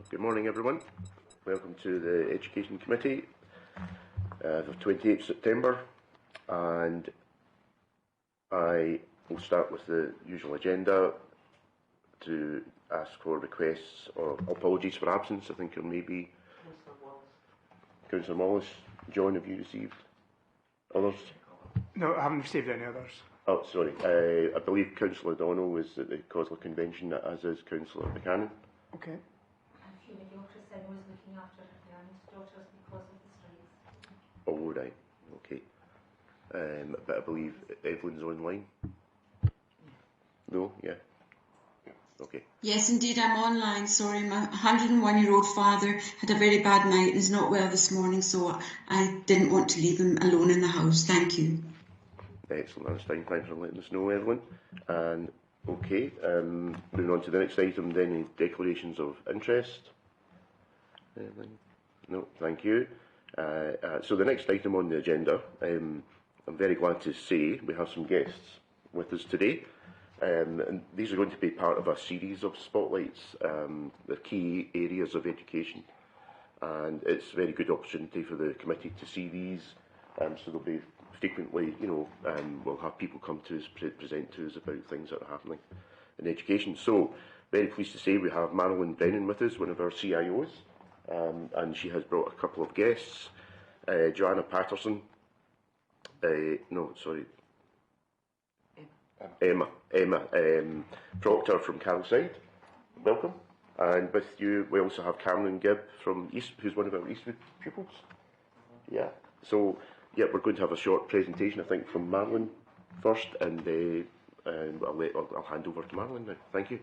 Good morning, everyone. Welcome to the Education Committee of 28th September, and I will start with the usual agenda to ask for requests or apologies for absence. I think there may be Councillor Wallace. John, have you received others? No, I haven't received any others. Oh, sorry. I believe Councillor O'Donnell was at the COSLA convention, as is Councillor Buchanan. Okay. I was looking after her granddaughters because of the strikes. Oh, right. Okay. But I believe Evelyn's online. No? Yeah. Okay. Yes, indeed, I'm online. Sorry, my 101-year-old father had a very bad night and is not well this morning, so I didn't want to leave him alone in the house. Thank you. Excellent, that's fine. Thanks for letting us know, Evelyn. And okay, moving on to the next item, then, any declarations of interest? Anything? No, thank you. So the next item on the agenda, I'm very glad to say we have some guests with us today. And these are going to be part of a series of spotlights, the key areas of education. And it's a very good opportunity for the committee to see these. So there'll be frequently, we'll have people come to us, present to us about things that are happening in education. So, very pleased to say we have Marilyn Brennan with us, one of our CIOs, and she has brought a couple of guests. Joanna Patterson, Emma Proctor from Carolside, welcome. And with you, we also have Cameron Gibb from East, who's one of our Eastwood pupils. Yeah, so yeah, we're going to have a short presentation, I think, from Marilyn first, and I'll hand over to Marilyn now. Thank you.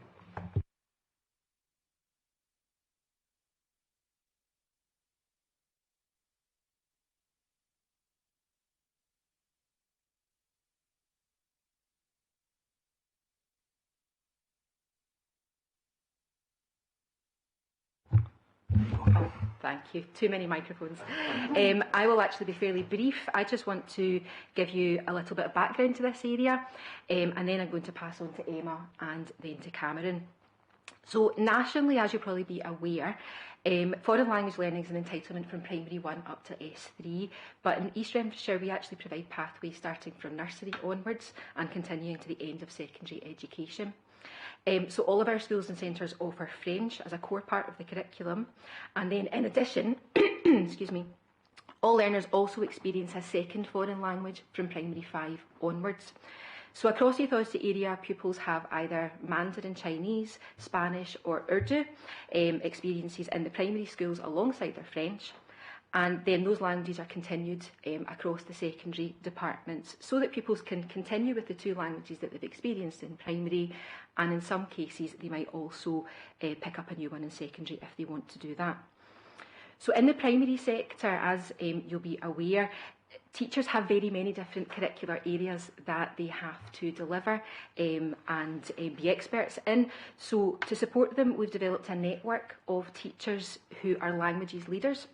Thank you. Too many microphones. I will actually be fairly brief. I just want to give you a little bit of background to this area, and then I'm going to pass on to Emma and then to Cameron. So nationally, as you'll probably be aware, foreign language learning is an entitlement from primary 1 up to S3, but in East Renfrewshire we actually provide pathways starting from nursery onwards and continuing to the end of secondary education. So all of our schools and centres offer French as a core part of the curriculum, and then in addition, excuse me, all learners also experience a second foreign language from primary 5 onwards. So across the authority area, pupils have either Mandarin Chinese, Spanish or Urdu experiences in the primary schools alongside their French. And then those languages are continued across the secondary departments so that pupils can continue with the two languages that they've experienced in primary, and in some cases they might also pick up a new one in secondary if they want to do that. So in the primary sector, as you'll be aware, teachers have very many different curricular areas that they have to deliver and be experts in. So to support them, we've developed a network of teachers who are languages leaders.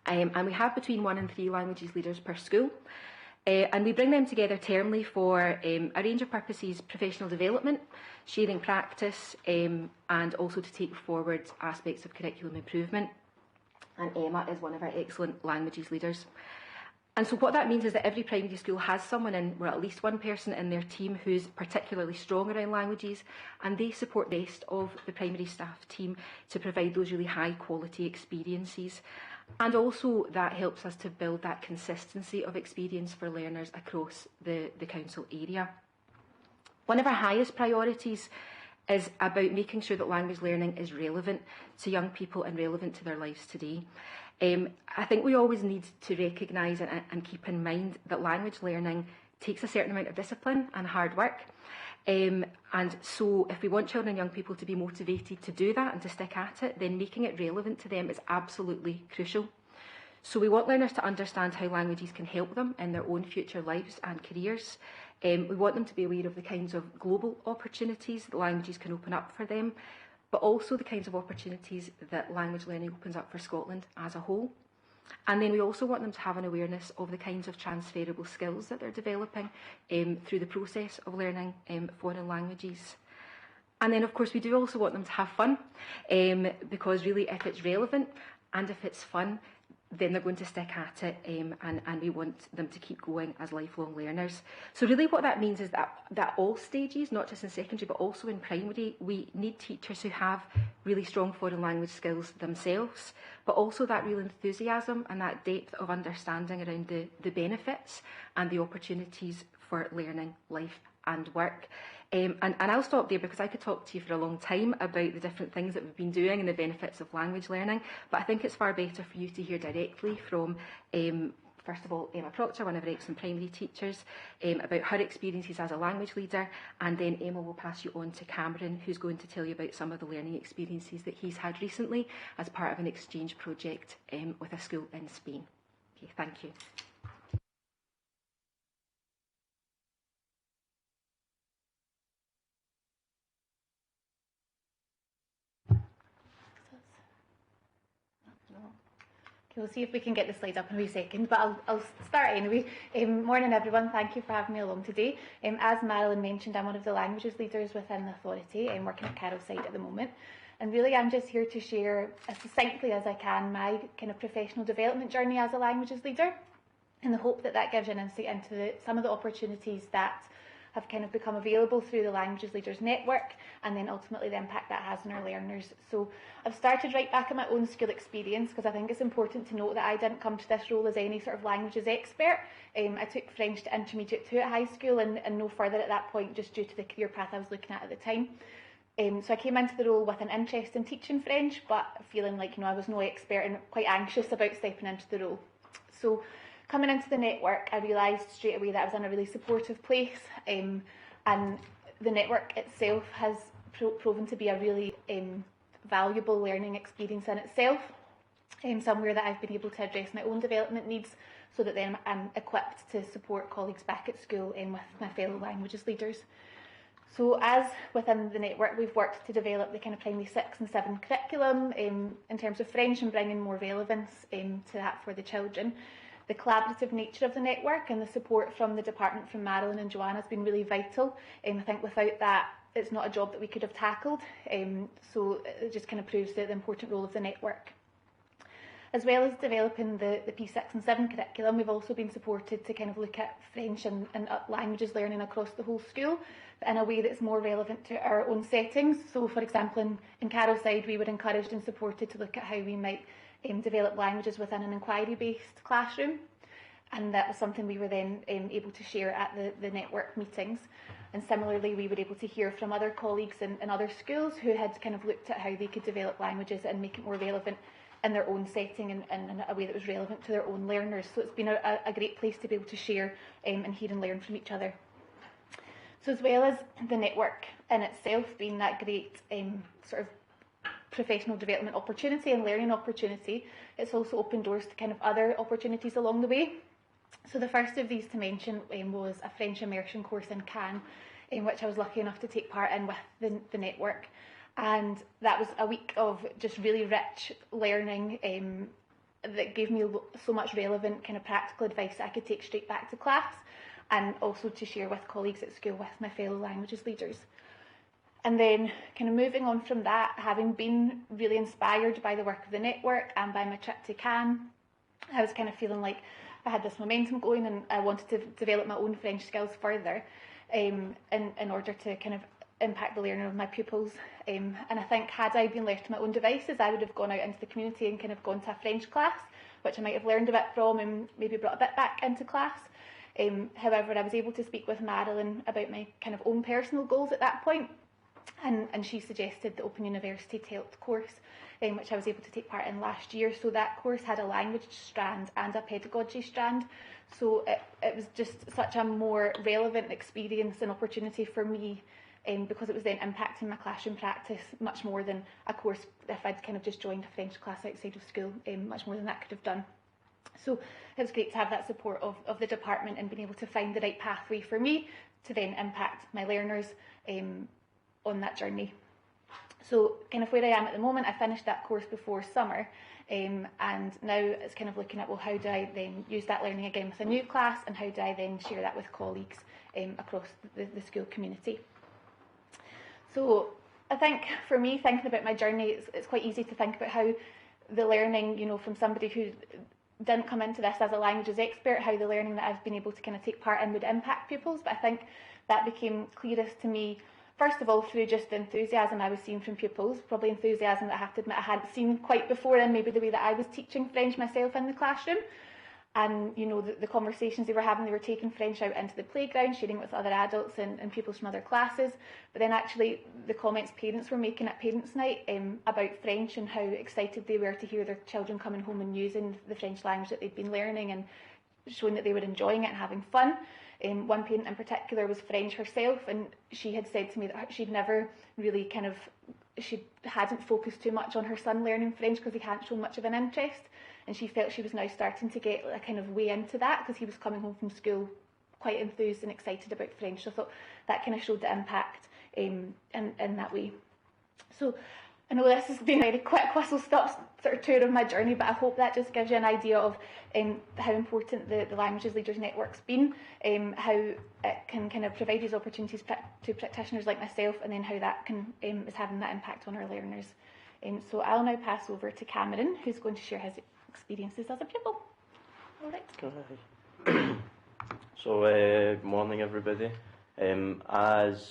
And we have between 1 and 3 languages leaders per school. And we bring them together termly for a range of purposes: professional development, sharing practice, and also to take forward aspects of curriculum improvement. And Emma is one of our excellent languages leaders. And so what that means is that every primary school has someone in, or at least one person in their team who's particularly strong around languages, and they support the rest of the primary staff team to provide those really high quality experiences. And also that helps us to build that consistency of experience for learners across the council area. One of our highest priorities is about making sure that language learning is relevant to young people and relevant to their lives today. I think we always need to recognise and keep in mind that language learning takes a certain amount of discipline and hard work. And so if we want children and young people to be motivated to do that and to stick at it, then making it relevant to them is absolutely crucial. So we want learners to understand how languages can help them in their own future lives and careers. We want them to be aware of the kinds of global opportunities that languages can open up for them, but also the kinds of opportunities that language learning opens up for Scotland as a whole. And then we also want them to have an awareness of the kinds of transferable skills that they're developing through the process of learning foreign languages. And then, of course, we do also want them to have fun, because really, if it's relevant and if it's fun, then they're going to stick at it, and we want them to keep going as lifelong learners. So really what that means is that all stages, not just in secondary but also in primary, we need teachers who have really strong foreign language skills themselves, but also that real enthusiasm and that depth of understanding around the benefits and the opportunities for learning, life and work. And I'll stop there because I could talk to you for a long time about the different things that we've been doing and the benefits of language learning, but I think it's far better for you to hear directly from, first of all, Emma Proctor, one of our excellent primary teachers, about her experiences as a language leader, and then Emma will pass you on to Cameron, who's going to tell you about some of the learning experiences that he's had recently as part of an exchange project with a school in Spain. Okay, thank you. Okay, we'll see if we can get the slides up in a wee second, but I'll start anyway. Morning everyone, thank you for having me along today. As Marilyn mentioned, I'm one of the languages leaders within the authority. I'm working at Carolside at the moment. And really I'm just here to share as succinctly as I can my kind of professional development journey as a languages leader, in the hope that that gives you an insight into some of the opportunities that have kind of become available through the Languages Leaders Network, and then ultimately the impact that has on our learners. So I've started right back at my own school experience, because I think it's important to note that I didn't come to this role as any sort of languages expert. I took French to intermediate 2 at high school, and no further at that point, just due to the career path I was looking at the time. So I came into the role with an interest in teaching French, but feeling like, I was no expert and quite anxious about stepping into the role. So coming into the network, I realised straight away that I was in a really supportive place, and the network itself has proven to be a really valuable learning experience in itself, somewhere that I've been able to address my own development needs, so that then I'm equipped to support colleagues back at school with my fellow languages leaders. So as within the network, we've worked to develop the kind of primary 6 and 7 curriculum in terms of French, and bringing more relevance to that for the children. The collaborative nature of the network and the support from the department, from Marilyn and Joanna, has been really vital. I think without that, it's not a job that we could have tackled. So it just kind of proves the important role of the network. As well as developing the P6 and 7 curriculum, we've also been supported to kind of look at French and languages learning across the whole school, but in a way that's more relevant to our own settings. So for example, in Carolside, we were encouraged and supported to look at how we might develop languages within an inquiry-based classroom, and that was something we were then able to share at the network meetings. And similarly, we were able to hear from other colleagues in other schools who had kind of looked at how they could develop languages and make it more relevant in their own setting, and in a way that was relevant to their own learners. So it's been a great place to be able to share and hear and learn from each other. So as well as the network in itself being that great sort of professional development opportunity and learning opportunity, it's also opened doors to kind of other opportunities along the way. So the first of these to mention was a French immersion course in Cannes, which I was lucky enough to take part in with the network. And that was a week of just really rich learning that gave me so much relevant kind of practical advice that I could take straight back to class, and also to share with colleagues at school with my fellow languages leaders. And then kind of moving on from that, having been really inspired by the work of the network and by my trip to Cannes, I was kind of feeling like I had this momentum going, and I wanted to develop my own French skills further in order to kind of impact the learning of my pupils. And I think had I been left to my own devices, I would have gone out into the community and kind of gone to a French class, which I might have learned a bit from and maybe brought a bit back into class. However, I was able to speak with Marilyn about my kind of own personal goals at that point, and she suggested the Open University TELT course, which I was able to take part in last year. So that course had a language strand and a pedagogy strand. So it was just such a more relevant experience and opportunity for me, because it was then impacting my classroom practice much more than a course if I'd kind of just joined a French class outside of school, much more than that could have done. So it was great to have that support of the department and being able to find the right pathway for me to then impact my learners on that journey. So kind of where I am at the moment, I finished that course before summer, and now it's kind of looking at, well, how do I then use that learning again with a new class, and how do I then share that with colleagues across the school community. So I think for me, thinking about my journey, it's quite easy to think about how the learning, you know, from somebody who didn't come into this as a languages expert, how the learning that I've been able to kind of take part in would impact pupils. But I think that became clearest to me, first of all, through just the enthusiasm I was seeing from pupils, probably enthusiasm that I have to admit I hadn't seen quite before in maybe the way that I was teaching French myself in the classroom. And, you know, the conversations they were taking French out into the playground, sharing it with other adults and pupils from other classes. But then actually the comments parents were making at parents' night about French and how excited they were to hear their children coming home and using the French language that they'd been learning and showing that they were enjoying it and having fun. One parent in particular was French herself, and she had said to me that she'd never really she hadn't focused too much on her son learning French because he hadn't shown much of an interest. And she felt she was now starting to get a kind of way into that because he was coming home from school quite enthused and excited about French. So I thought that kind of showed the impact in that way. So I know this has been a very quick whistle-stop sort of tour of my journey, but I hope that just gives you an idea of how important the Languages Leaders Network's been, how it can kind of provide these opportunities to practitioners like myself, and then how that is having that impact on our learners. So I'll now pass over to Cameron, who's going to share his experiences as a pupil. All right. So, good morning, everybody. As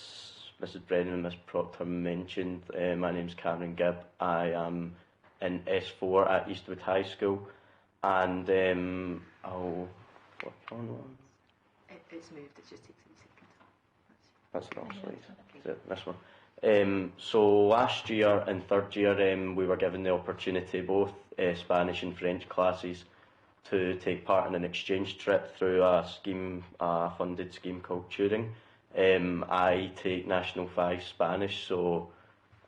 Mrs. Brennan and Miss Proctor mentioned, my name's Cameron Gibb. I am in S4 at Eastwood High School, and I'll flick on one. It's moved, it just takes a second. That's the wrong slide. Is it this one? So last year in third year, we were given the opportunity, both Spanish and French classes, to take part in an exchange trip through a funded scheme called Turing. I take National 5 Spanish, so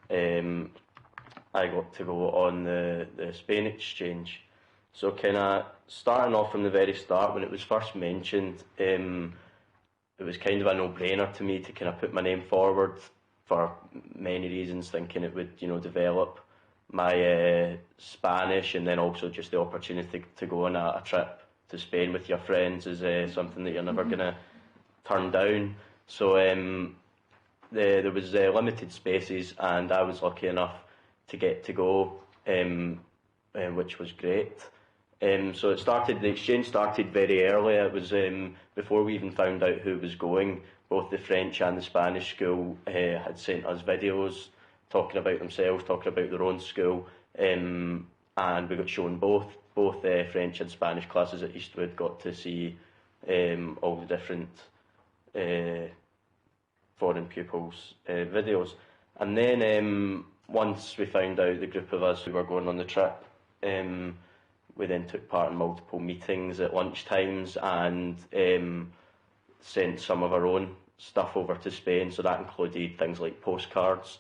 I got to go on the Spain exchange. So kind of starting off from the very start, when it was first mentioned, it was kind of a no-brainer to me to kind of put my name forward for many reasons, thinking it would, you know, develop my Spanish, and then also just the opportunity to go on a trip to Spain with your friends is something that you're never going to turn down. So there was limited spaces, and I was lucky enough to get to go, which was great. So the exchange started very early. It was before we even found out who was going. Both the French and the Spanish school had sent us videos talking about themselves, talking about their own school, and we got shown both French and Spanish classes at Eastwood, got to see all the different foreign pupils' videos. And then once we found out the group of us who were going on the trip, we then took part in multiple meetings at lunchtimes and sent some of our own stuff over to Spain. So that included things like postcards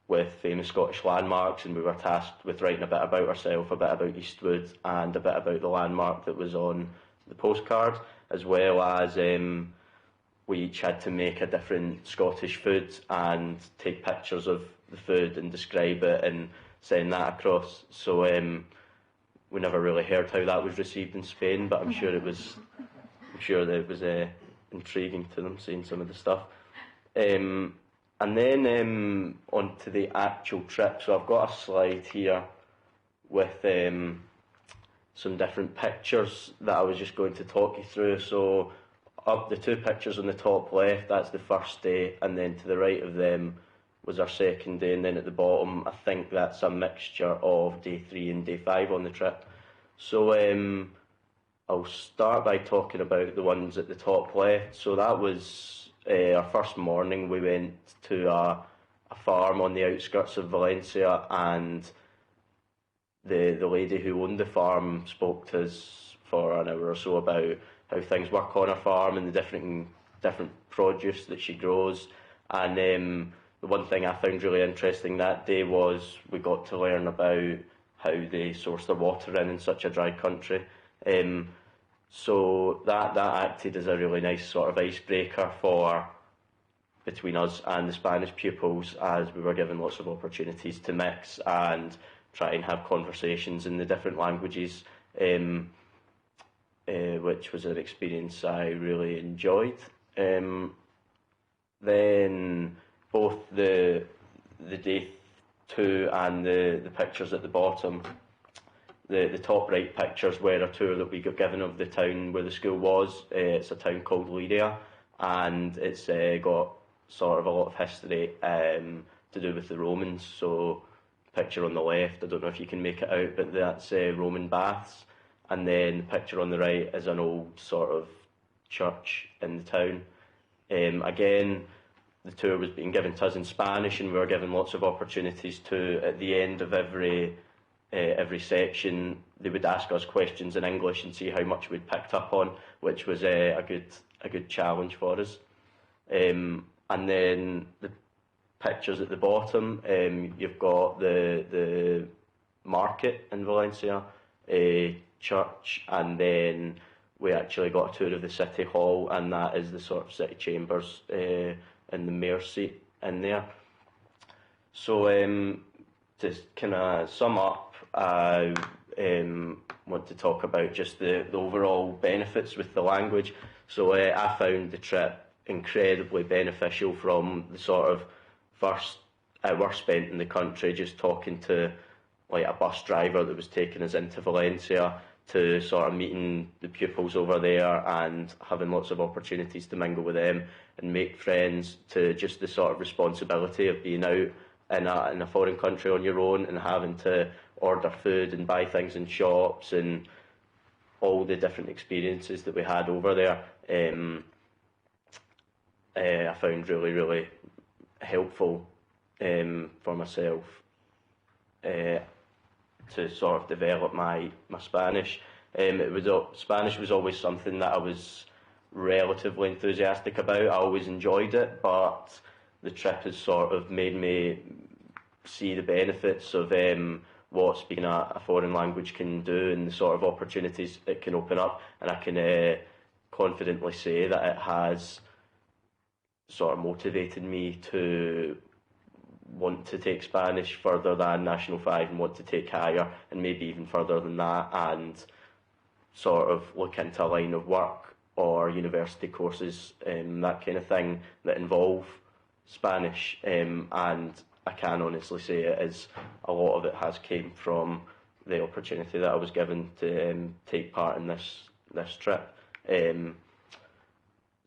with famous Scottish landmarks, and we were tasked with writing a bit about ourselves, a bit about Eastwood, and a bit about the landmark that was on the postcard, as well as we each had to make a different Scottish food and take pictures of the food and describe it and send that across. So we never really heard how that was received in Spain, but I'm sure that it was intriguing to them, seeing some of the stuff. And then on to the actual trip. So I've got a slide here with some different pictures that I was just going to talk you through. So up the two pictures on the top left, that's the first day, and then to the right of them was our second day, and then at the bottom I think that's a mixture of day 3 and day 5 on the trip. So I'll start by talking about the ones at the top left. So that was our first morning. We went to a farm on the outskirts of Valencia, and the lady who owned the farm spoke to us for an hour or so about how things work on her farm and the different produce that she grows. And the one thing I found really interesting that day was we got to learn about how they source their water in such a dry country. So that acted as a really nice sort of icebreaker between us and the Spanish pupils, as we were given lots of opportunities to mix and try and have conversations in the different languages, which was an experience I really enjoyed. Then both day 2 and the pictures at the bottom. The top right pictures were a tour that we got given of the town where the school was. It's a town called Leiria, and it's got sort of a lot of history to do with the Romans. So, picture on the left, I don't know if you can make it out, but that's Roman baths. And then the picture on the right is an old sort of church in the town. Again, the tour was being given to us in Spanish, and we were given lots of opportunities to, at the end of every section, they would ask us questions in English and see how much we'd picked up on, which was a good challenge for us. And then the pictures at the bottom, you've got the market in Valencia, church, and then we actually got a tour of the city hall, and that is the sort of city chambers and the mayor's seat in there. So to kind of sum up, I want to talk about just the overall benefits with the language. So I found the trip incredibly beneficial from the sort of first hour spent in the country just talking to like a bus driver that was taking us into Valencia, to sort of meeting the pupils over there and having lots of opportunities to mingle with them and make friends, to just the sort of responsibility of being out in a foreign country on your own and having to order food and buy things in shops and all the different experiences that we had over there. I found really, really helpful for myself to sort of develop my Spanish. Spanish was always something that I was relatively enthusiastic about. I always enjoyed it, but the trip has sort of made me see the benefits of what speaking a foreign language can do and the sort of opportunities it can open up. And I can confidently say that it has sort of motivated me to want to take Spanish further than National 5 and want to take higher and maybe even further than that, and sort of look into a line of work or university courses, that kind of thing, that involve Spanish. And I can honestly say it is, a lot of it has came from the opportunity that I was given to take part in this trip.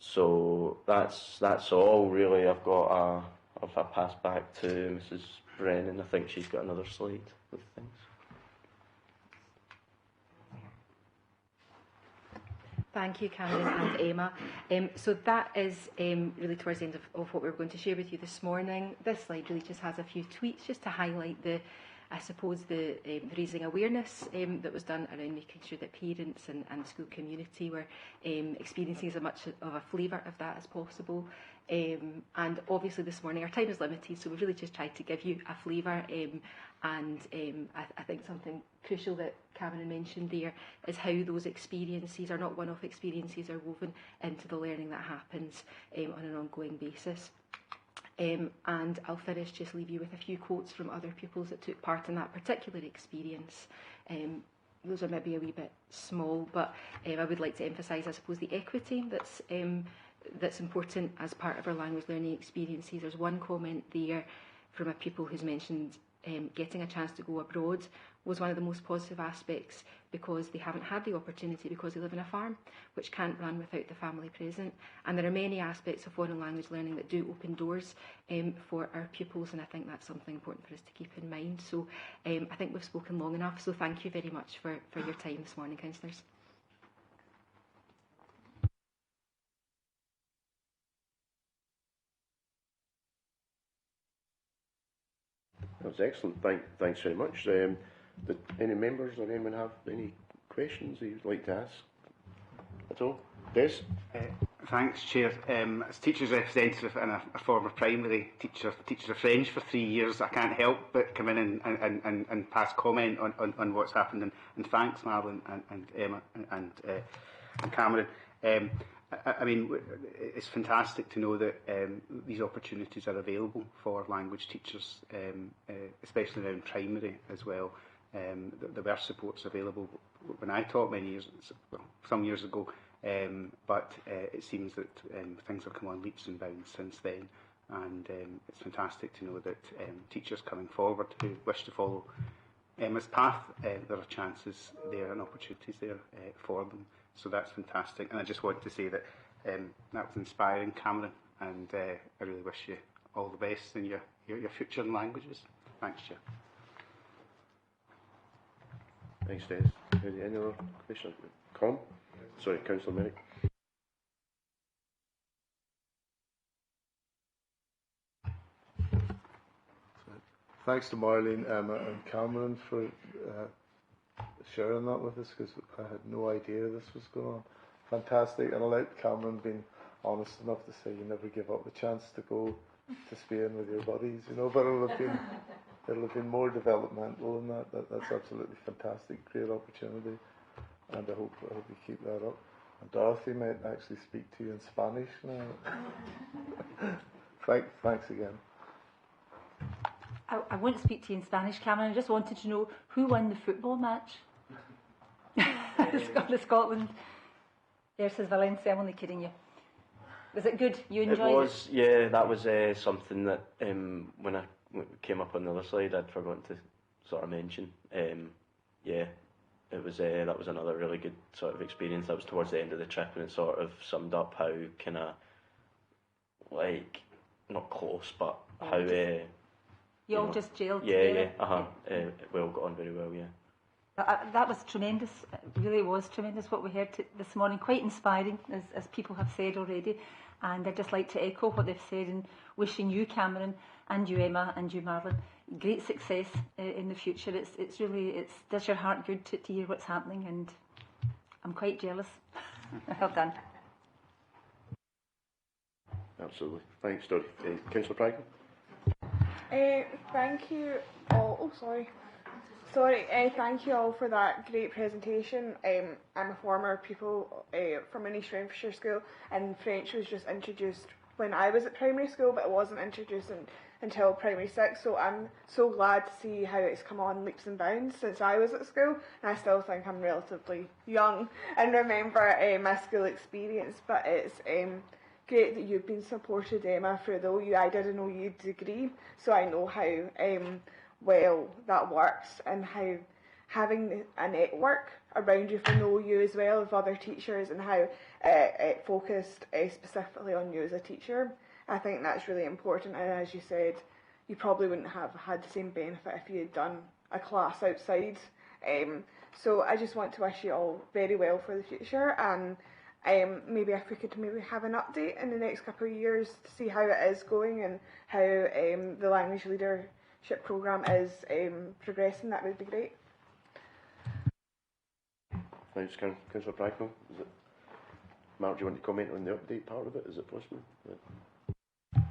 So that's all really. If I pass back to Mrs. Brennan, I think she's got another slide with things. Thank you, Cameron and Emma. So that is really towards the end of what we were going to share with you this morning. This slide really just has a few tweets just to highlight the raising awareness that was done around making sure that parents and the school community were experiencing as much of a flavour of that as possible. And obviously this morning our time is limited, so we've really just tried to give you a flavour. I think something crucial that Cameron mentioned there is how those experiences are not one-off experiences, are woven into the learning that happens on an ongoing basis. And I'll finish, just leave you with a few quotes from other pupils that took part in that particular experience. Those are maybe a wee bit small, but I would like to emphasise, I suppose, the equity that's important as part of our language learning experiences. There's one comment there from a pupil who's mentioned getting a chance to go abroad was one of the most positive aspects, because they haven't had the opportunity because they live on a farm, which can't run without the family present. And there are many aspects of foreign language learning that do open doors for our pupils, and I think that's something important for us to keep in mind. So I think we've spoken long enough, so thank you very much for your time this morning, councillors. That was excellent. Thanks very much. Did any members or anyone have any questions that you'd like to ask at all? Des? Thanks, Chair. As teacher's representative and a former primary teacher, teachers of French for 3 years, I can't help but come in and pass comment on what's happened. And thanks, Marlon and Emma and Cameron. I mean, it's fantastic to know that these opportunities are available for language teachers, especially now in primary as well. There were supports available when I taught some years ago, but it seems that things have come on leaps and bounds since then, and it's fantastic to know that teachers coming forward who wish to follow Emma's path, there are chances there and opportunities there for them. So that's fantastic, and I just want to say that that was inspiring, Cameron, and I really wish you all the best in your future in languages. Thanks, Chair. Thanks, Des. Any other questions? Com? Sorry, Councillor Merrick. Thanks to Marlene, Emma and Cameron for sharing that with us, because I had no idea this was going on. Fantastic, and I like Cameron being honest enough to say you never give up the chance to go to Spain with your buddies, you know, but it'll have been more developmental than that. That's absolutely fantastic, great opportunity, and I hope you keep that up. And Dorothy might actually speak to you in Spanish now. Thanks again. I won't speak to you in Spanish, Cameron. I just wanted to know who won the football match. The Scotland versus Valencia. I'm only kidding you. Was it good? You enjoyed it? It was, yeah. That was something that when I came up on the other slide, I'd forgotten to sort of mention. Yeah, it was. That was another really good sort of experience. That was towards the end of the trip, and it sort of summed up how kind of like not close, but how. You all just jailed together? Yeah. We all got on very well, yeah. That was tremendous. It really was tremendous what we heard this morning. Quite inspiring, as people have said already. And I'd just like to echo what they've said in wishing you, Cameron, and you, Emma, and you, Marlon, great success in the future. It does your heart good to hear what's happening, and I'm quite jealous. Well done. Absolutely. Thanks, Dory. Councillor Pragman? Thank you all. Thank you all for that great presentation. I'm a former pupil from an East Renfrewshire school, and French was just introduced when I was at primary school, but it wasn't introduced until primary 6. So I'm so glad to see how it's come on leaps and bounds since I was at school, and I still think I'm relatively young and remember my school experience. But it's great that you've been supported, Emma, for the OU. I did an OU degree, so I know how well that works, and how having a network around you from the OU as well of other teachers, and how it focused specifically on you as a teacher. I think that's really important, and as you said, you probably wouldn't have had the same benefit if you had done a class outside. So I just want to wish you all very well for the future, and maybe if we could have an update in the next couple of years to see how it is going and how the language leadership programme is progressing, that would be great. Thanks, Councillor Pragman. Mark, do you want to comment on the update part of it? Is it possible? Yeah.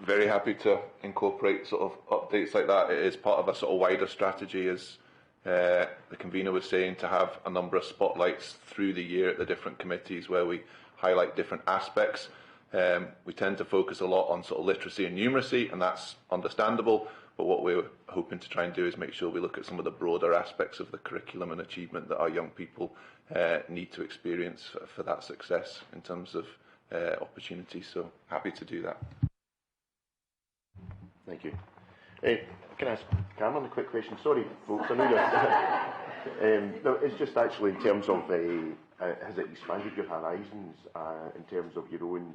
Very happy to incorporate sort of updates like that. It is part of a sort of wider strategy, as the convener was saying, to have a number of spotlights through the year at the different committees where we highlight different aspects. We tend to focus a lot on sort of literacy and numeracy, and that's understandable, but what we're hoping to try and do is make sure we look at some of the broader aspects of the curriculum and achievement that our young people need to experience for that success in terms of opportunities. So happy to do that. Thank you. Can I ask Cameron a quick question? Sorry, folks, I know that. No, it's just actually in terms of, has it expanded your horizons in terms of your own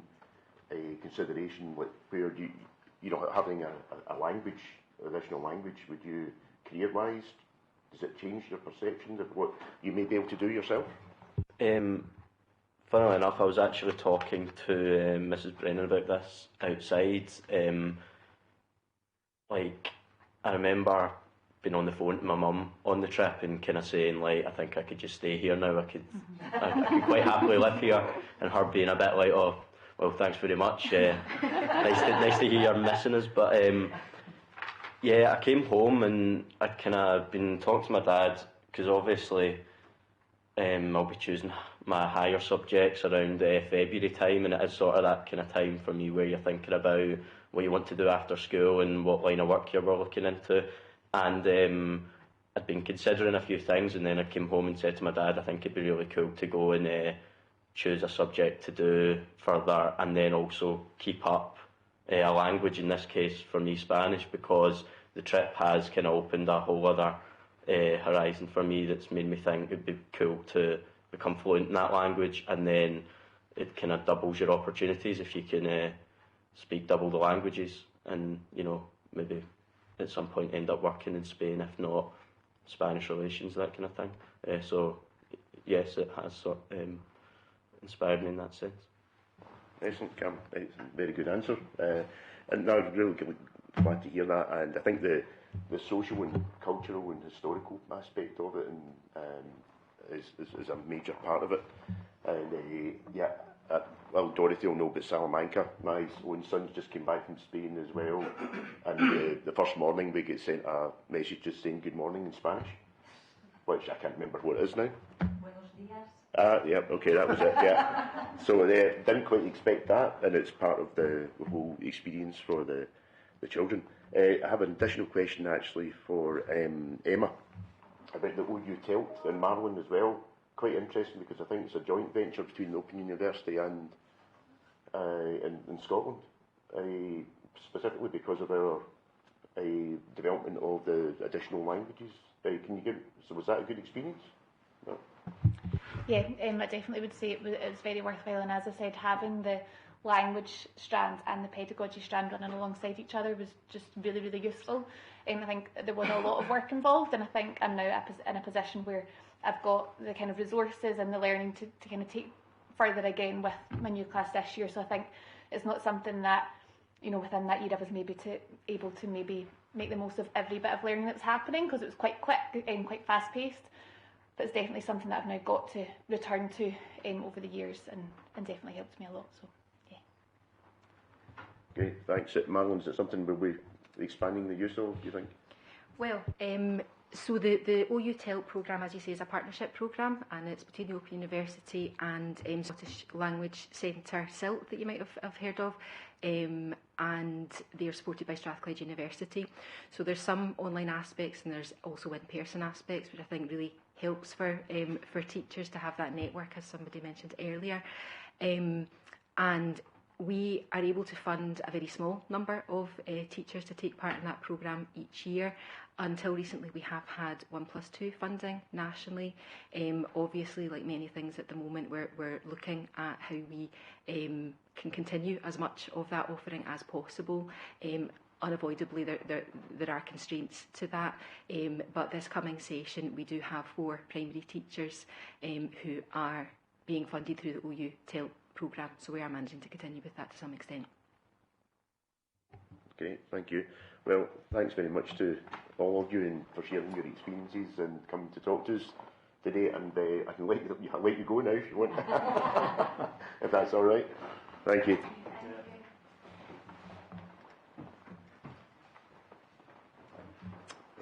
consideration, like where you know, having a language, additional language, would you, career-wise, does it change your perception of what you may be able to do yourself? Funnily enough, I was actually talking to Mrs. Brennan about this outside. Like, I remember being on the phone to my mum on the trip and kind of saying, like, I think I could just stay here now. I could quite happily live here. And her being a bit like, oh, well, thanks very much. Nice to hear you're missing us. But yeah, I came home and I'd kind of been talking to my dad, because obviously I'll be choosing my higher subjects around February time, and it is sort of that kind of time for me where you're thinking about what you want to do after school and what line of work you're looking into. And I'd been considering a few things, and then I came home and said to my dad, I think it'd be really cool to go and choose a subject to do further, and then also keep up a language, in this case for me Spanish, because the trip has kind of opened a whole other horizon for me that's made me think it'd be cool to become fluent in that language, and then it kind of doubles your opportunities if you can speak double the languages, and maybe at some point end up working in Spain, if not Spanish relations, that kind of thing. So yes, it has sort of inspired me in that sense. Excellent, Cam. It's a very good answer. And I'm really glad to hear that. And I think the social and cultural and historical aspect of it is a major part of it. And well, Dorothy will know about Salamanca. My own sons just came back from Spain as well. And the first morning we get sent a message just saying good morning in Spanish, which I can't remember what it is now. Yeah, okay, that was it, yeah. So they didn't quite expect that, and it's part of the whole experience for the children. I have an additional question actually for Emma about the OU TELT in Marlin as well. Quite interesting because I think it's a joint venture between the Open University and in Scotland, specifically because of our development of the additional languages. So was that a good experience? No. Yeah, I definitely would say it was very worthwhile, and as I said, having the language strand and the pedagogy strand running alongside each other was just really, really useful. I think there was a lot of work involved, and I think I'm now in a position where I've got the kind of resources and the learning to kind of take further again with my new class this year. So I think it's not something that, within that year I was able to maybe make the most of every bit of learning that was happening, because it was quite quick and quite fast paced. But it's definitely something that I've now got to return to over the years, and definitely helped me a lot. So, yeah. Great, thanks. Marlon, is it something we'll be expanding the use of, do you think? Well, so the OU TELT programme, as you say, is a partnership programme, and it's between the Open University and Scottish Language Centre, SILT, that you might have heard of, and they are supported by Strathclyde University. So there's some online aspects, and there's also in-person aspects, which I think really helps for teachers to have that network, as somebody mentioned earlier. And we are able to fund a very small number of teachers to take part in that programme each year. Until recently, we have had 1+2 funding nationally. Obviously, like many things at the moment, we're looking at how we can continue as much of that offering as possible. Unavoidably, there are constraints to that, but this coming session we do have 4 primary teachers who are being funded through the OU TELT programme, so we are managing to continue with that to some extent. Great, thank you. Well, thanks very much to all of you and for sharing your experiences and coming to talk to us today, and I can let you go now if you want, if that's all right. Thank you.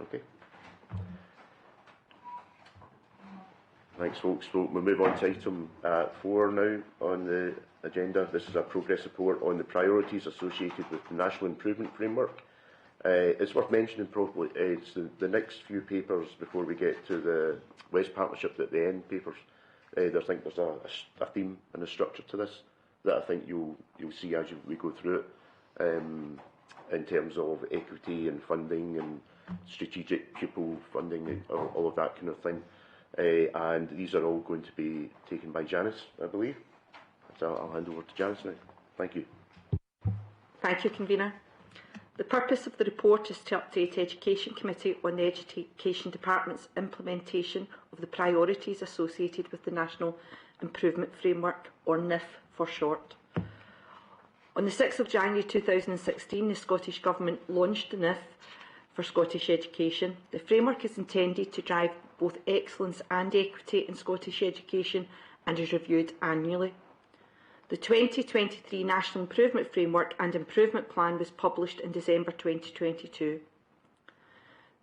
Okay. Thanks, folks. So we'll move on to item 4 now on the agenda. This is a progress report on the priorities associated with the National Improvement Framework. It's worth mentioning probably it's the next few papers before we get to the West Partnership, at the end papers. I think there's a theme and a structure to this that I think you'll see as we go through it, in terms of equity and funding and strategic pupil funding and all of that kind of thing. And these are all going to be taken by Janice, I believe. So I'll hand over to Janice now. Thank you. Thank you, Convener. The purpose of the report is to update Education Committee on the Education Department's implementation of the priorities associated with the National Improvement Framework, or NIF for short. On the 6th of January 2016, the Scottish Government launched the NIF for Scottish education. The framework is intended to drive both excellence and equity in Scottish education and is reviewed annually. The 2023 National Improvement Framework and Improvement Plan was published in December 2022.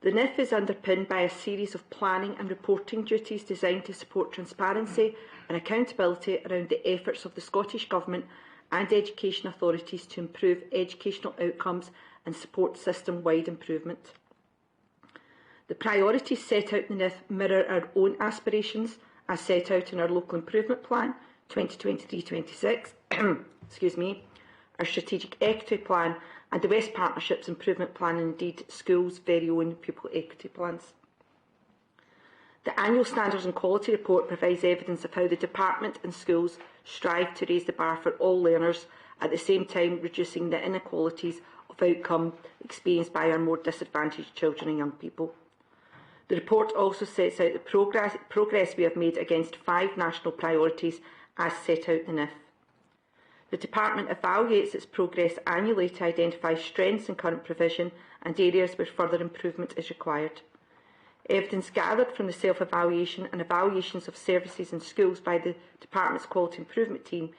The NIF is underpinned by a series of planning and reporting duties designed to support transparency and accountability around the efforts of the Scottish Government and education authorities to improve educational outcomes and support system-wide improvement. The priorities set out in the NIF mirror our own aspirations as set out in our Local Improvement Plan 2023-26, excuse me, our Strategic Equity Plan and the West Partnerships Improvement Plan, and indeed schools' very own pupil equity plans. The annual Standards and Quality Report provides evidence of how the Department and schools strive to raise the bar for all learners, at the same time reducing the inequalities of outcome experienced by our more disadvantaged children and young people. The report also sets out the progress we have made against 5 national priorities as set out in NIF. The Department evaluates its progress annually to identify strengths in current provision and areas where further improvement is required. Evidence gathered from the self-evaluation and evaluations of services in schools by the Department's Quality Improvement Team,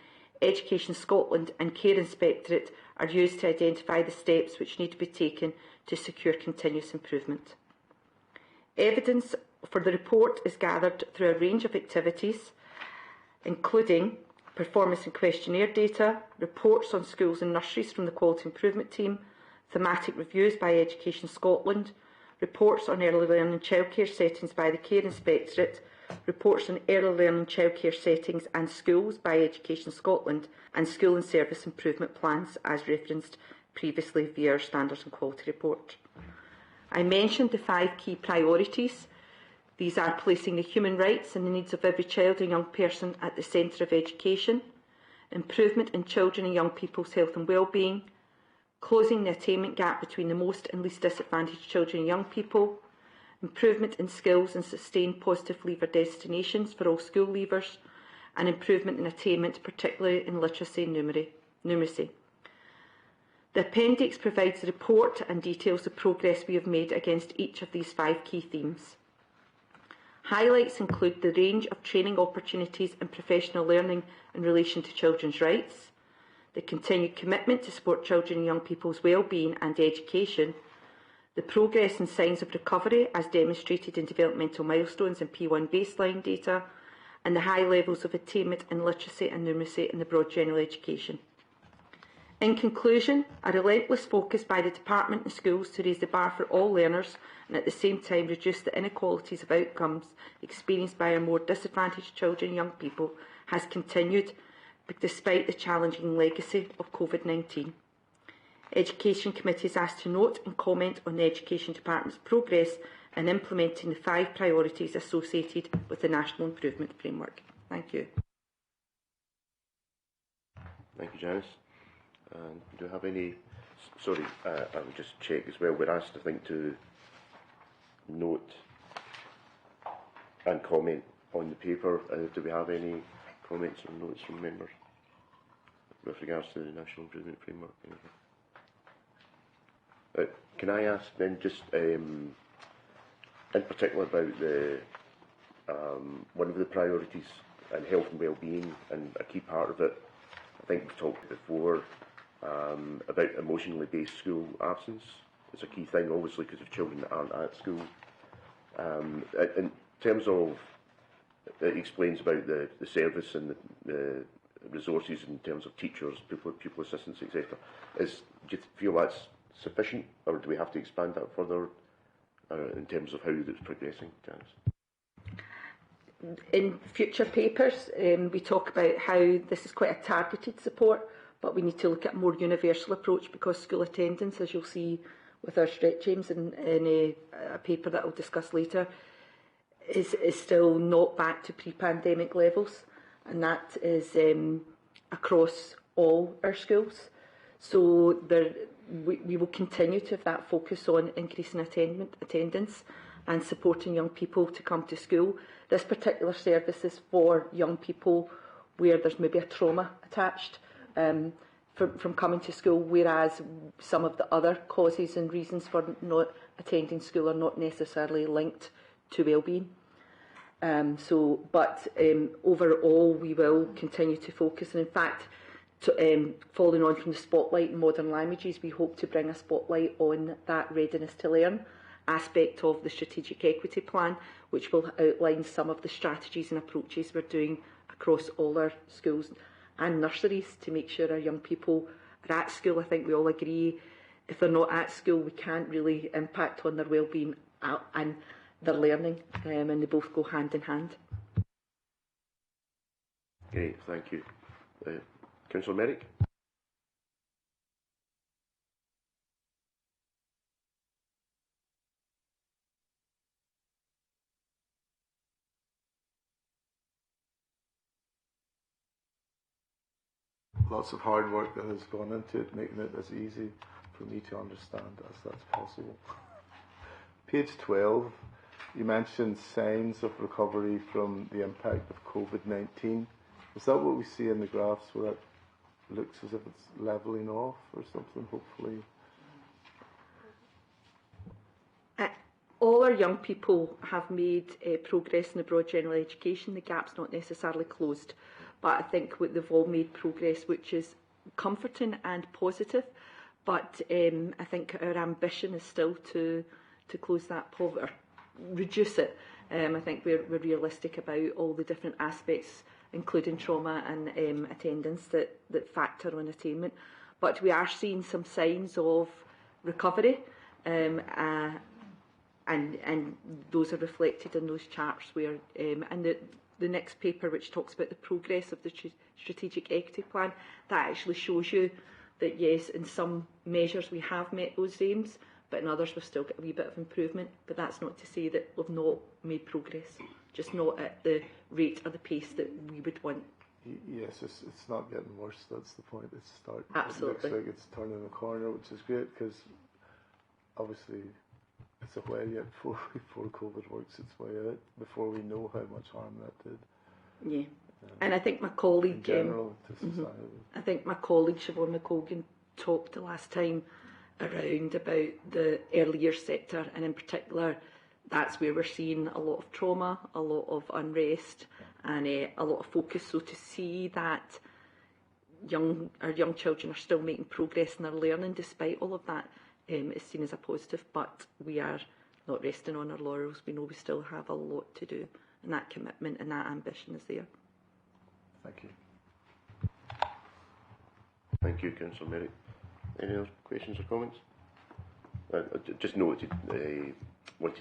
Education Scotland and Care Inspectorate are used to identify the steps which need to be taken to secure continuous improvement. Evidence for the report is gathered through a range of activities, including performance and questionnaire data, reports on schools and nurseries from the Quality Improvement Team, thematic reviews by Education Scotland, reports on early learning childcare settings by the Care Inspectorate, reports on early learning childcare settings and schools by Education Scotland, and school and service improvement plans as referenced previously via our Standards and Quality Report. I mentioned the 5 key priorities. These are placing the human rights and the needs of every child and young person at the centre of education, improvement in children and young people's health and well-being, closing the attainment gap between the most and least disadvantaged children and young people, improvement in skills and sustained positive leaver destinations for all school leavers, and improvement in attainment, particularly in literacy and numeracy. The appendix provides the report and details the progress we have made against each of these 5 key themes. Highlights include the range of training opportunities and professional learning in relation to children's rights, the continued commitment to support children and young people's well-being and education, the progress and signs of recovery as demonstrated in developmental milestones and P1 baseline data, and the high levels of attainment in literacy and numeracy in the broad general education. In conclusion, a relentless focus by the Department and schools to raise the bar for all learners and at the same time reduce the inequalities of outcomes experienced by our more disadvantaged children and young people has continued despite the challenging legacy of COVID-19. Education Committee is asked to note and comment on the Education Department's progress in implementing the 5 priorities associated with the National Improvement Framework. Thank you. Thank you, Janice. Do you have any... Sorry, I'll just check as well. We're asked, I think, to note and comment on the paper. Do we have any comments or notes from members with regards to the National Improvement Framework? Can I ask then just in particular about the one of the priorities and health and well-being, and a key part of it, I think we've talked before about emotionally based school absence. It's a key thing, obviously, because of children that aren't at school. In terms of, it explains about the service and the resources in terms of teachers, pupil assistants, etc. Do you feel that's sufficient, or do we have to expand that further in terms of how it's progressing, Janice? In future papers, we talk about how this is quite a targeted support, but we need to look at a more universal approach, because school attendance, as you'll see with our stretch aims in a paper that I'll discuss later, is still not back to pre-pandemic levels, and that is across all our schools. So we will continue to have that focus on increasing attendance and supporting young people to come to school. This particular service is for young people where there's maybe a trauma attached from coming to school, whereas some of the other causes and reasons for not attending school are not necessarily linked to well-being. But overall, we will continue to focus, and in fact, following on from the spotlight in modern languages, we hope to bring a spotlight on that readiness to learn aspect of the Strategic Equity Plan, which will outline some of the strategies and approaches we're doing across all our schools and nurseries to make sure our young people are at school. I think we all agree, if they're not at school, we can't really impact on their well-being and their learning, and they both go hand in hand. Great, thank you. Councillor Merrick? lots of hard work that has gone into it, making it as easy for me to understand as that's possible. Page 12, you mentioned signs of recovery from the impact of COVID-19. Is that what we see in the graphs, where that looks as if it's levelling off or something, hopefully? All our young people have made progress in the broad general education. The gap's not necessarily closed, but I think they've all made progress, which is comforting and positive. But I think our ambition is still to close that poverty, or reduce it. I think we're realistic about all the different aspects, including trauma and attendance, that factor on attainment. But we are seeing some signs of recovery. And those are reflected in those charts where, and the next paper, which talks about the progress of the strategic equity plan, that actually shows you that yes, in some measures we have met those aims, but in others we've still got a wee bit of improvement. But that's not to say that we've not made progress, just not at the rate or the pace that we would want. Yes, it's not getting worse, that's the point. Absolutely. It looks like it's turning the corner, which is great, because obviously it's a while yet before COVID works its way out, before we know how much harm that did. Yeah, and I think my colleague, in general, to society. I think my colleague Siobhan McColgan talked the last time around about the early years sector, and in particular, that's where we're seeing a lot of trauma, a lot of unrest, and a lot of focus. So to see that our young children are still making progress in their learning despite all of that, is seen as a positive, but we are not resting on our laurels. We know we still have a lot to do, and that commitment and that ambition is there. Thank you. Thank you, Councillor Merrick. Any other questions or comments? I just wanted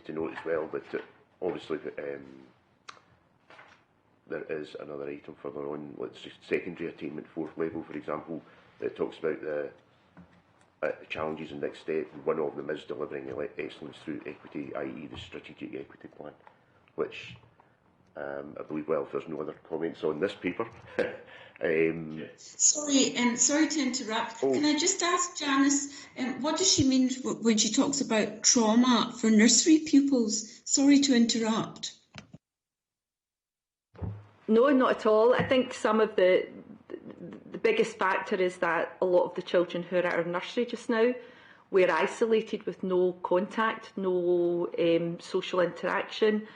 to note as well that obviously there is another item further on, let's just secondary attainment, 4th level, for example, that talks about the challenges in next step. One of them is delivering excellence through equity, i.e. the strategic equity plan, which I believe, well, if there's no other comments on this paper. Sorry to interrupt. Can I just ask Janice, what does she mean when she talks about trauma for nursery pupils? Sorry to interrupt. No, not at all. I think some of the biggest factor is that a lot of the children who are at our nursery just now were isolated with no contact, no social interaction,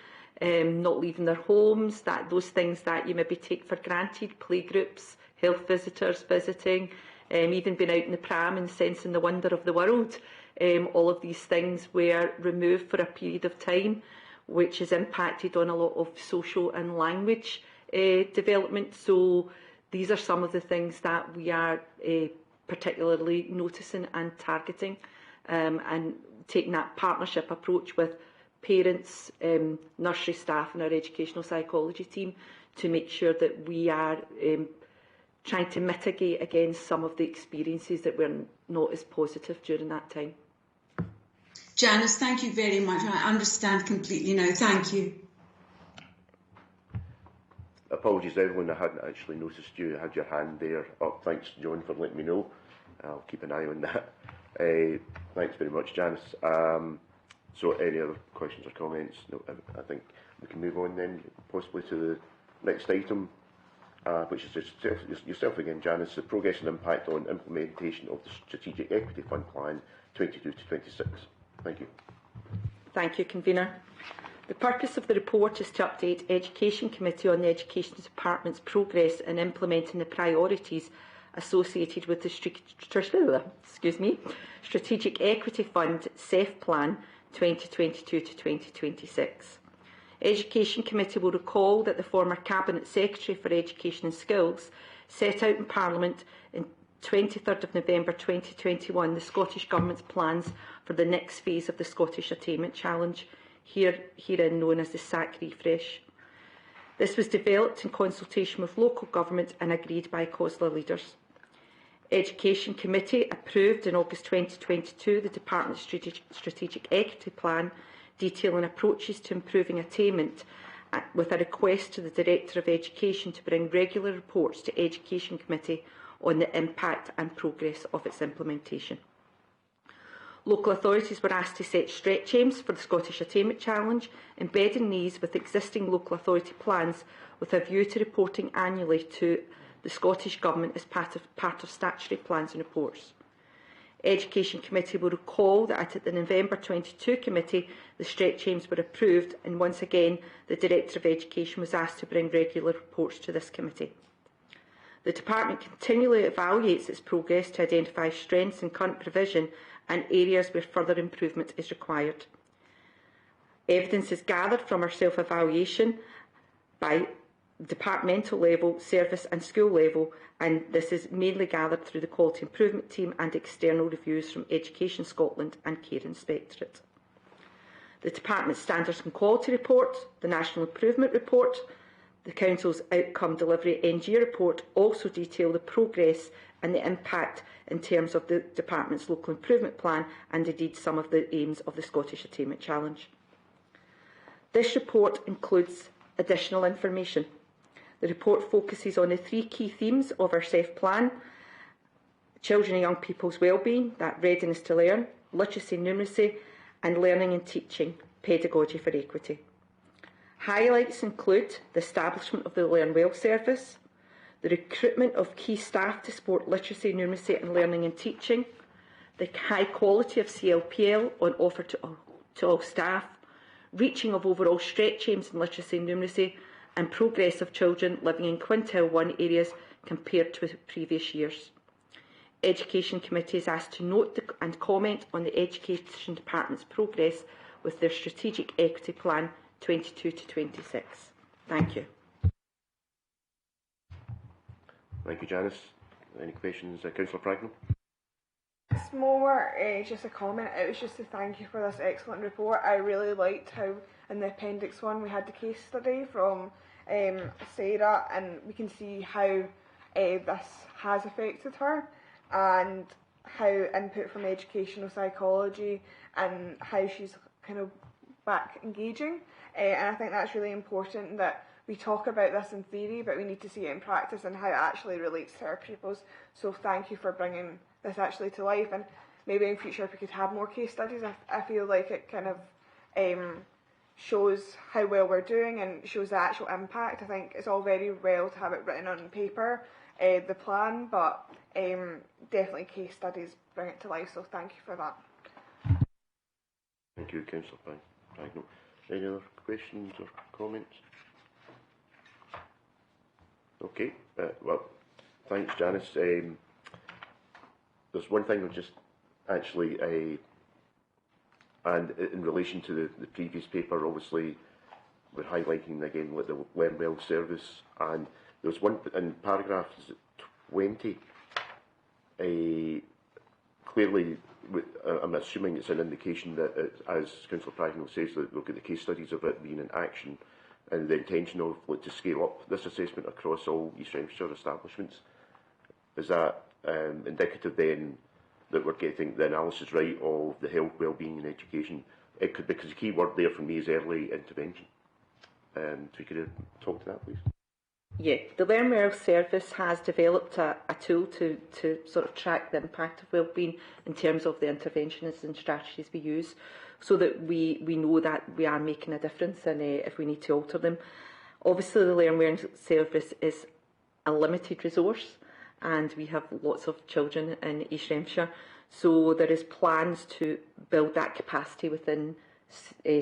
not leaving their homes, those things that you maybe take for granted, playgroups, health visitors visiting, even being out in the pram and sensing the wonder of the world. All of these things were removed for a period of time, which has impacted on a lot of social and language development. So these are some of the things that we are particularly noticing and targeting, and taking that partnership approach with parents, nursery staff and our educational psychology team to make sure that we are trying to mitigate against some of the experiences that were not as positive during that time. Janice, thank you very much. I understand completely now. Thank you. Apologies to everyone, I hadn't actually noticed you had your hand there up. Thanks, John, for letting me know. I'll keep an eye on that. Thanks very much, Janice. So any other questions or comments? No, I think we can move on then, possibly to the next item, which is just yourself again, Janice, the progress and impact on implementation of the Strategic Equity Fund Plan 22 to 26. Thank you. Thank you, Convener. The purpose of the report is to update Education Committee on the Education Department's progress in implementing the priorities associated with the Strategic Equity Fund SEF Plan 2022 to 2026. Education Committee will recall that the former Cabinet Secretary for Education and Skills set out in Parliament on 23rd of November 2021 the Scottish Government's plans for the next phase of the Scottish Attainment Challenge, herein known as the SAC Refresh. This was developed in consultation with local government and agreed by COSLA leaders. Education Committee approved in August 2022 the Department's Strategic Equity Plan detailing approaches to improving attainment, with a request to the Director of Education to bring regular reports to Education Committee on the impact and progress of its implementation. Local authorities were asked to set stretch aims for the Scottish Attainment Challenge, embedding these with existing local authority plans with a view to reporting annually to the Scottish Government as part of statutory plans and reports. Education Committee will recall that at the November 22 committee, the stretch aims were approved, and once again, the Director of Education was asked to bring regular reports to this committee. The Department continually evaluates its progress to identify strengths in current provision and areas where further improvement is required. Evidence is gathered from our self-evaluation by departmental level, service and school level, and this is mainly gathered through the Quality Improvement Team and external reviews from Education Scotland and Care Inspectorate. The Department's Standards and Quality Report, the National Improvement Report, the Council's Outcome Delivery NG report also detail the progress and the impact in terms of the Department's Local Improvement Plan and indeed some of the aims of the Scottish Attainment Challenge. This report includes additional information. The report focuses on the three key themes of our SEF plan: children and young people's wellbeing, that readiness to learn, literacy and numeracy, and learning and teaching, pedagogy for equity. Highlights include the establishment of the Learn Well service, the recruitment of key staff to support literacy, numeracy and learning and teaching, the high quality of CLPL on offer to all staff, reaching of overall stretch aims in literacy and numeracy, and progress of children living in quintile 1 areas compared to previous years. Education Committee is asked to note and comment on the Education Department's progress with their Strategic Equity Plan 22 to 26. Thank you. Thank you, Janice. Any questions, Councillor Pragnell? It's more just a comment. It was just to thank you for this excellent report. I really liked how in the Appendix 1 we had the case study from Sarah, and we can see how this has affected her and how input from educational psychology and how she's kind of back engaging. And I think that's really important that we talk about this in theory, but we need to see it in practice and how it actually relates to our pupils. So thank you for bringing this actually to life, and maybe in future if we could have more case studies. I feel like it kind of shows how well we're doing and shows the actual impact. I think it's all very well to have it written on paper, the plan, but definitely case studies bring it to life, so thank you for that. Thank you, Councillor Pragnell. Any other questions or comments? Okay, well, thanks, Janice. There's one thing I've just actually, and in relation to the previous paper, obviously, we're highlighting again like the Learn Well service, and there's one in paragraph 20. Clearly, I'm assuming it's an indication that, as Councillor Pragnell says, that look at the case studies of it being in action and the intention of to scale up this assessment across all East Renfrewshire establishments. Is that indicative then that we're getting the analysis right of the health, well-being and education? It could, because the key word there for me is early intervention. So you could talk to that, please. Yeah, the Learn Well service has developed a tool to sort of track the impact of wellbeing in terms of the interventions and strategies we use, so that we know that we are making a difference and if we need to alter them. Obviously, the Learn Well service is a limited resource, and we have lots of children in East Renfrewshire, so there is plans to build that capacity within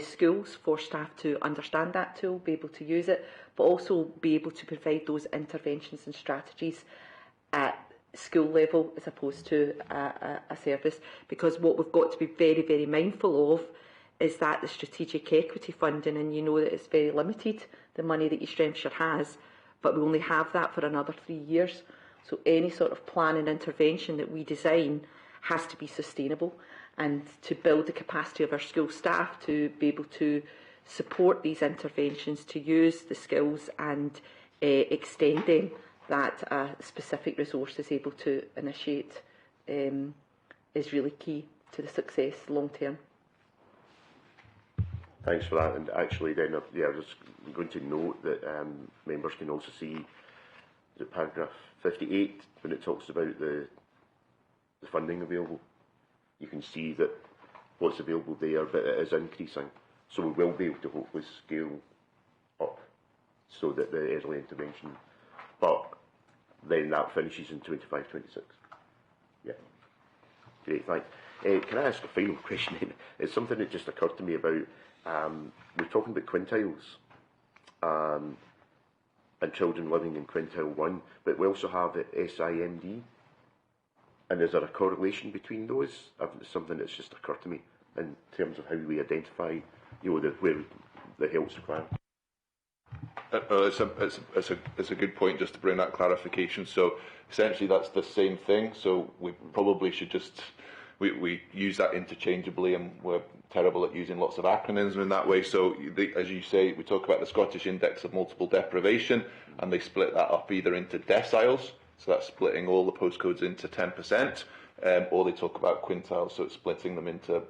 schools for staff to understand that tool, be able to use it, but also be able to provide those interventions and strategies at school level as opposed to a service. Because what we've got to be very, very mindful of is that the strategic equity funding, and you know that it's very limited, the money that East Renfrewshire has, but we only have that for another 3 years. So any sort of plan and intervention that we design has to be sustainable, and to build the capacity of our school staff to be able to support these interventions, to use the skills and extending that specific resource is able to initiate is really key to the success long term. Thanks for that. And actually then, I was going to note that members can also see the paragraph 58, when it talks about the funding available, you can see that what's available there, but it is increasing. So we will be able to hopefully scale up so that the early intervention, but then that finishes in 25-26. Yeah. Great, thanks. Can I ask a final question? It's something that just occurred to me about, we're talking about quintiles and children living in quintile 1, but we also have SIMD. And is there a correlation between those? It's something that's just occurred to me in terms of how we identify, where the help's required. It's a good point just to bring that clarification. So essentially that's the same thing. So we probably should just, we use that interchangeably, and we're terrible at using lots of acronyms in that way. So as you say, we talk about the Scottish Index of Multiple Deprivation, and they split that up either into deciles, so that's splitting all the postcodes into 10%, or they talk about quintiles, so it's splitting them into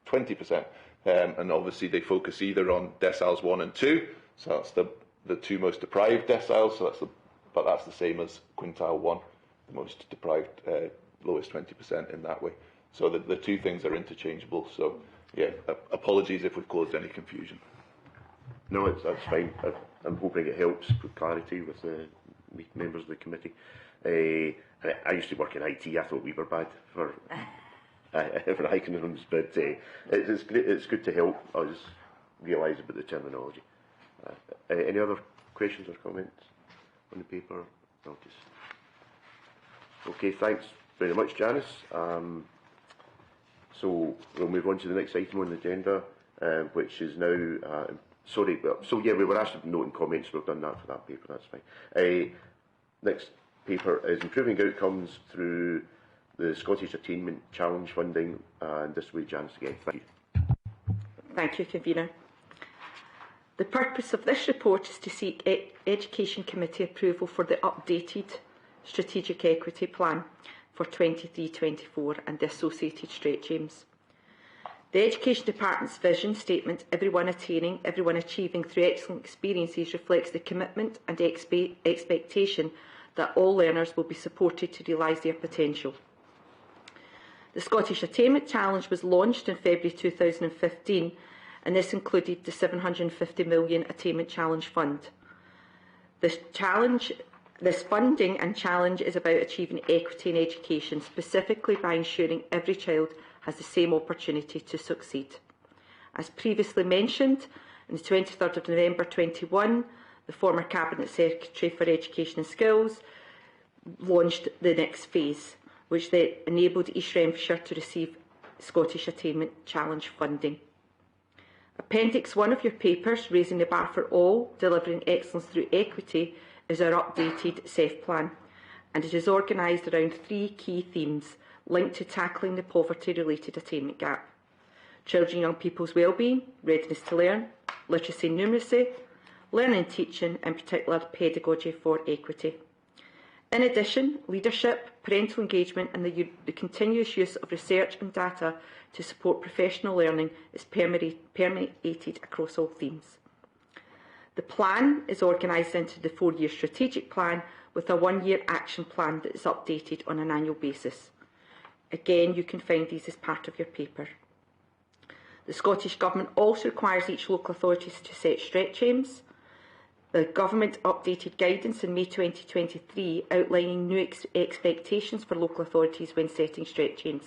20%. And obviously they focus either on deciles 1 and 2, so that's the two most deprived deciles, so but that's the same as quintile 1, the most deprived, lowest 20% in that way. So the two things are interchangeable, so yeah, apologies if we've caused any confusion. No, that's fine. I'm hoping it helps put clarity with the members of the committee. I used to work in IT. I thought we were bad for acronyms, but it's good to help us realise about the terminology. Any other questions or comments on the paper? No, okay, thanks very much, Janice. So we'll move on to the next item on the agenda, which is now. So yeah, we were asked to note and comments. We've done that for that paper. That's fine. Next paper is improving outcomes through the Scottish Attainment Challenge funding, and this way, Janice again. Thank you. Thank you, Convener. The purpose of this report is to seek Education Committee approval for the updated Strategic Equity Plan for 23-24 and the associated stretch aims. The Education Department's vision statement, everyone attaining, everyone achieving through excellent experiences, reflects the commitment and expectation that all learners will be supported to realise their potential. The Scottish Attainment Challenge was launched in February 2015, and this included the £750 million Attainment Challenge Fund. This funding and challenge is about achieving equity in education, specifically by ensuring every child has the same opportunity to succeed. As previously mentioned, on the 23rd of November 2021, the former Cabinet Secretary for Education and Skills launched the next phase, which then enabled East Renfrewshire to receive Scottish Attainment Challenge funding. Appendix 1 of your papers, Raising the Bar for All, Delivering Excellence Through Equity, is our updated CEF plan, and it is organised around 3 key themes linked to tackling the poverty-related attainment gap: children and young people's wellbeing, readiness to learn, literacy and numeracy, learning and teaching, in particular pedagogy for equity. In addition, leadership, parental engagement and the continuous use of research and data to support professional learning is permeated across all themes. The plan is organised into the 4-year strategic plan with a 1-year action plan that is updated on an annual basis. Again, you can find these as part of your paper. The Scottish Government also requires each local authority to set stretch aims. The Government updated guidance in May 2023 outlining new expectations for local authorities when setting stretch aims.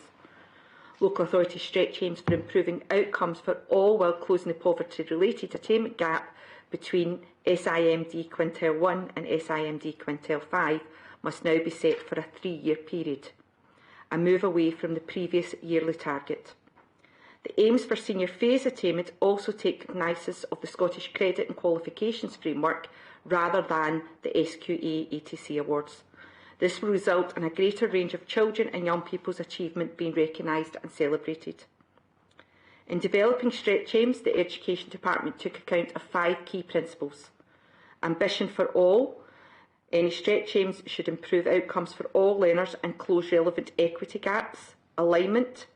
Local authority stretch aims for improving outcomes for all while closing the poverty-related attainment gap between SIMD Quintile 1 and SIMD Quintile 5 must now be set for a 3-year period, a move away from the previous yearly target. The aims for senior phase attainment also take cognizance of the Scottish Credit and Qualifications Framework rather than the SQA ATC awards. This will result in a greater range of children and young people's achievement being recognised and celebrated. In developing stretch aims, the Education Department took account of 5 key principles. Ambition for all. Any stretch aims should improve outcomes for all learners and close relevant equity gaps. Alignment.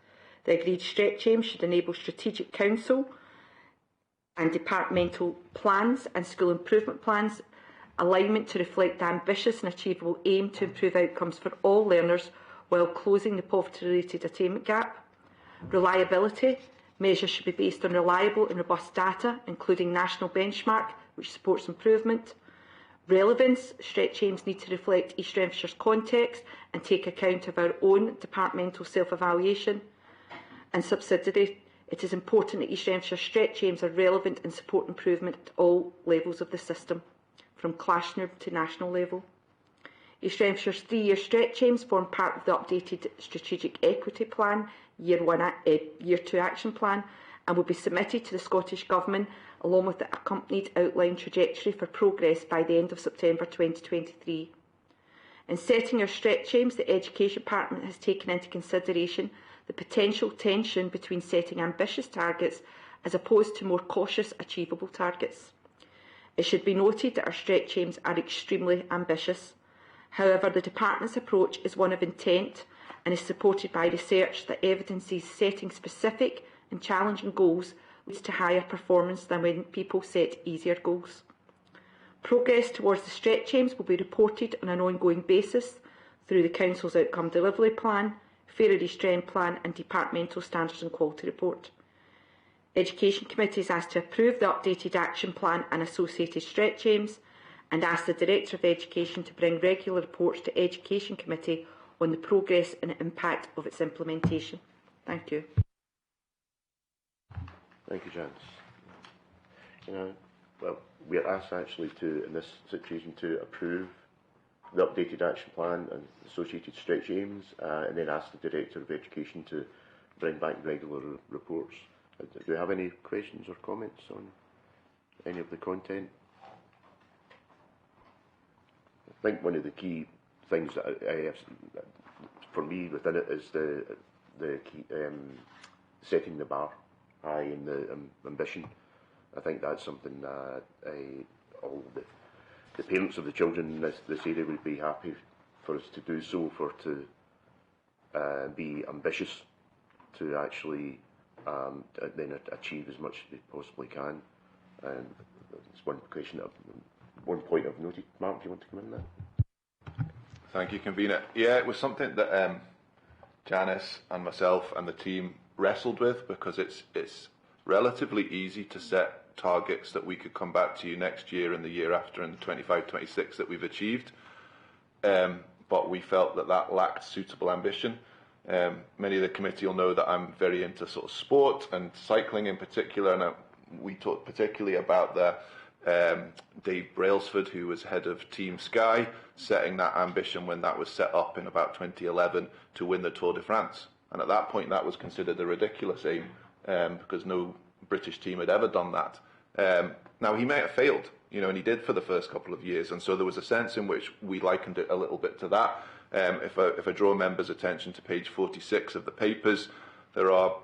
The agreed stretch aims should enable strategic council and departmental plans and school improvement plans alignment to reflect the ambitious and achievable aim to improve outcomes for all learners while closing the poverty-related attainment gap. Reliability, measures should be based on reliable and robust data, including national benchmark, which supports improvement. Relevance, stretch aims need to reflect East Renfrewshire's context and take account of our own departmental self-evaluation. And subsidiary, it is important that East Renfrewshire stretch aims are relevant and support improvement at all levels of the system, from classroom to national level. East Renfrewshire's 3-year stretch aims form part of the updated Strategic Equity Plan, Year 2 Action Plan, and will be submitted to the Scottish Government along with the accompanied outline trajectory for progress by the end of September 2023. In setting our stretch aims, the Education Department has taken into consideration the potential tension between setting ambitious targets as opposed to more cautious, achievable targets. It should be noted that our stretch aims are extremely ambitious. However, the Department's approach is one of intent and is supported by research that evidences setting specific and challenging goals leads to higher performance than when people set easier goals. Progress towards the stretch aims will be reported on an ongoing basis through the Council's Outcome Delivery Plan, Fairer East End Plan and Departmental Standards and Quality Report. Education Committee is asked to approve the updated action plan and associated stretch aims and ask the Director of Education to bring regular reports to Education Committee on the progress and impact of its implementation. Thank you. Thank you, Janice. Well, we are asked actually to, in this situation, to approve the updated action plan and associated stretch aims, and then ask the Director of Education to bring back regular reports. Do you have any questions or comments on any of the content? I think one of the key things that for me within it is the key, setting the bar high in the ambition. I think that's something that all the parents of the children in this area would be happy for us to do so, to be ambitious, to actually then achieve as much as they possibly can. And it's one point I've noted. Mark, do you want to come in there? Thank you, Convener. Yeah, it was something that Janice and myself and the team wrestled with, because it's relatively easy to set targets that we could come back to you next year and the year after and the 25-26 that we've achieved. But we felt that lacked suitable ambition. Many of the committee will know that I'm very into sort of sport and cycling in particular, and we talked particularly about Dave Brailsford, who was head of Team Sky, setting that ambition when that was set up in about 2011 to win the Tour de France. And at that point, that was considered a ridiculous aim, because no British team had ever done that. Now, he may have failed, and he did for the first couple of years, and so there was a sense in which we likened it a little bit to that. If I draw members' attention to page 46 of the papers, there are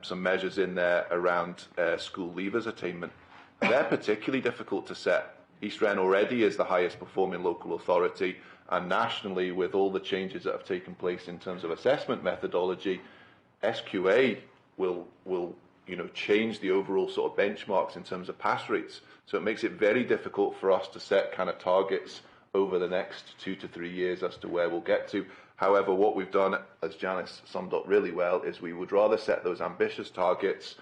some measures in there around school leavers attainment. They're particularly difficult to set. East Wren already is the highest performing local authority, and nationally, with all the changes that have taken place in terms of assessment methodology, SQA will change the overall sort of benchmarks in terms of pass rates. So it makes it very difficult for us to set kind of targets over the next 2 to 3 years as to where we'll get to. However, what we've done, as Janice summed up really well, is we would rather set those ambitious targets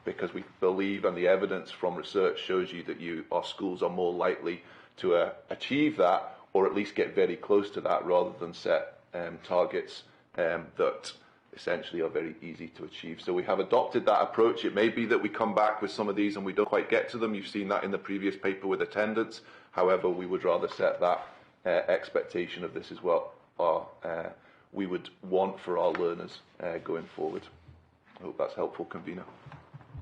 because we believe, and the evidence from research shows you that our schools are more likely to achieve that, or at least get very close to that, rather than set targets that essentially are very easy to achieve. So we have adopted that approach. It may be that we come back with some of these and we don't quite get to them. You've seen that in the previous paper with attendance. However, we would rather set that expectation of this is what we would want for our learners going forward. I hope that's helpful, Convener.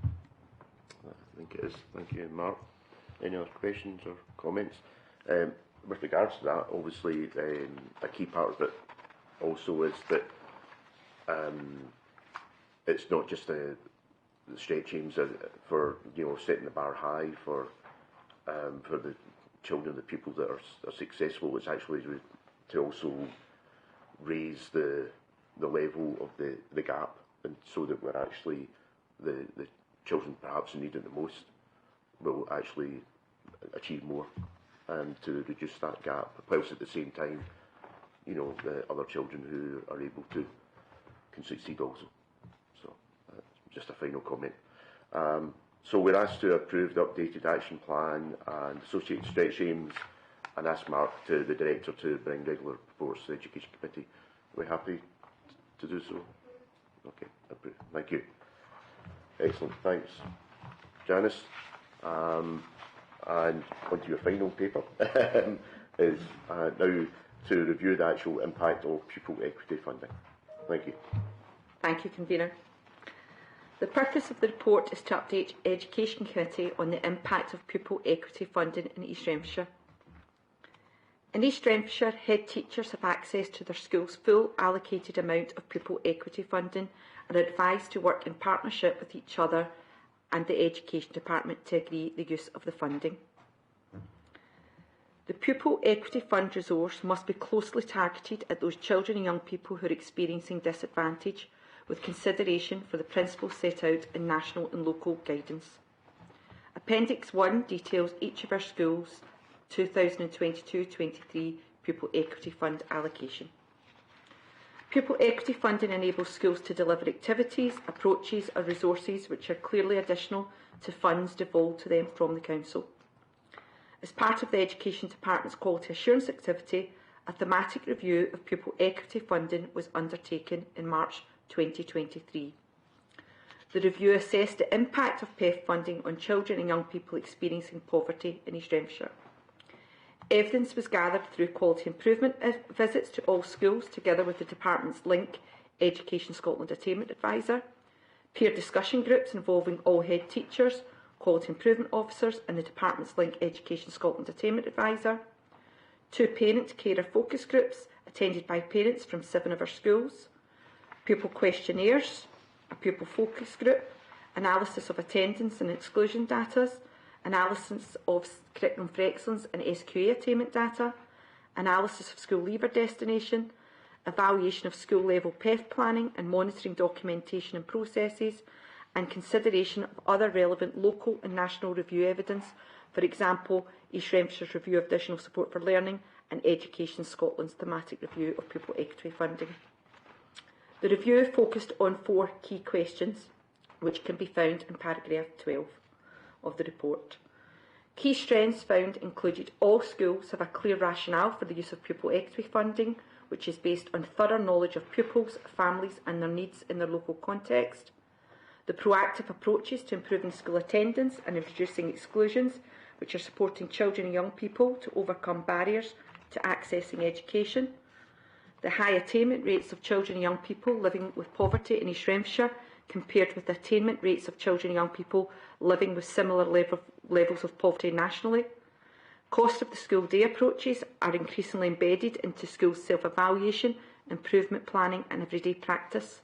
I think it is. Thank you, Mark. Any other questions or comments? With regards to that, obviously, a key part of it also is that it's not just the stretch aims for setting the bar high for the children, the people that are successful. It's actually to also raise the level of the gap, and so that we're actually the children perhaps who need it the most will actually achieve more. to reduce that gap, whilst at the same time, you know, the other children who are able to can succeed also. So, just a final comment. So we're asked to approve the updated action plan and associated stretch aims, and ask Mark, the Director, to bring regular reports to the Education Committee. Are we happy to do so? Okay, approved. Thank you. Excellent, thanks. Janice, and on to your final paper, is now to review the actual impact of pupil equity funding. Thank you. Thank you, Convener. The purpose of the report is to update Education Committee on the impact of pupil equity funding in East Renfrewshire. In East Renfrewshire, head teachers have access to their school's full allocated amount of pupil equity funding and are advised to work in partnership with each other and the Education Department to agree the use of the funding. The Pupil Equity Fund resource must be closely targeted at those children and young people who are experiencing disadvantage, with consideration for the principles set out in national and local guidance. Appendix 1 details each of our schools' 2022-23 Pupil Equity Fund allocation. Pupil equity funding enables schools to deliver activities, approaches or resources which are clearly additional to funds devolved to them from the Council. As part of the Education Department's Quality Assurance activity, a thematic review of pupil equity funding was undertaken in March 2023. The review assessed the impact of PEF funding on children and young people experiencing poverty in East Renfrewshire. Evidence was gathered through quality improvement visits to all schools, together with the Department's LINK Education Scotland Attainment Advisor, peer discussion groups involving all head teachers, quality improvement officers and the Department's LINK Education Scotland Attainment Advisor, 2 parent-carer focus groups attended by parents from 7 of our schools, pupil questionnaires, a pupil focus group, analysis of attendance and exclusion data, analysis of curriculum for excellence and SQA attainment data, analysis of school leaver destination, evaluation of school level PEF planning and monitoring documentation and processes, and consideration of other relevant local and national review evidence, for example, East Renfrewshire's review of additional support for learning and Education Scotland's thematic review of pupil equity funding. The review focused on 4 key questions, which can be found in paragraph 12 of the report. Key strengths found included all schools have a clear rationale for the use of pupil equity funding, which is based on thorough knowledge of pupils, families and their needs in their local context. The proactive approaches to improving school attendance and reducing exclusions, which are supporting children and young people to overcome barriers to accessing education. The high attainment rates of children and young people living with poverty in East Renfrewshire compared with the attainment rates of children and young people living with similar levels of poverty nationally. Cost of the school day approaches are increasingly embedded into school self-evaluation, improvement planning and everyday practice.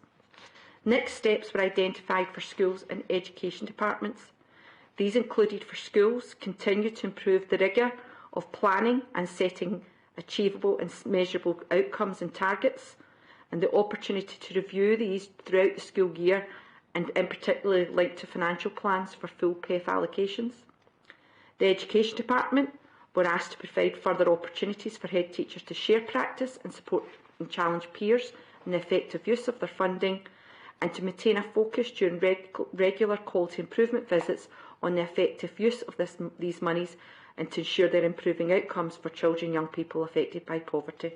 Next steps were identified for schools and education departments. These included for schools continue to improve the rigour of planning and setting achievable and measurable outcomes and targets, and the opportunity to review these throughout the school year and in particular linked to financial plans for full PEF allocations. The Education Department were asked to provide further opportunities for head teachers to share practice and support and challenge peers in the effective use of their funding, and to maintain a focus during regular quality improvement visits on the effective use of these monies and to ensure they're improving outcomes for children and young people affected by poverty.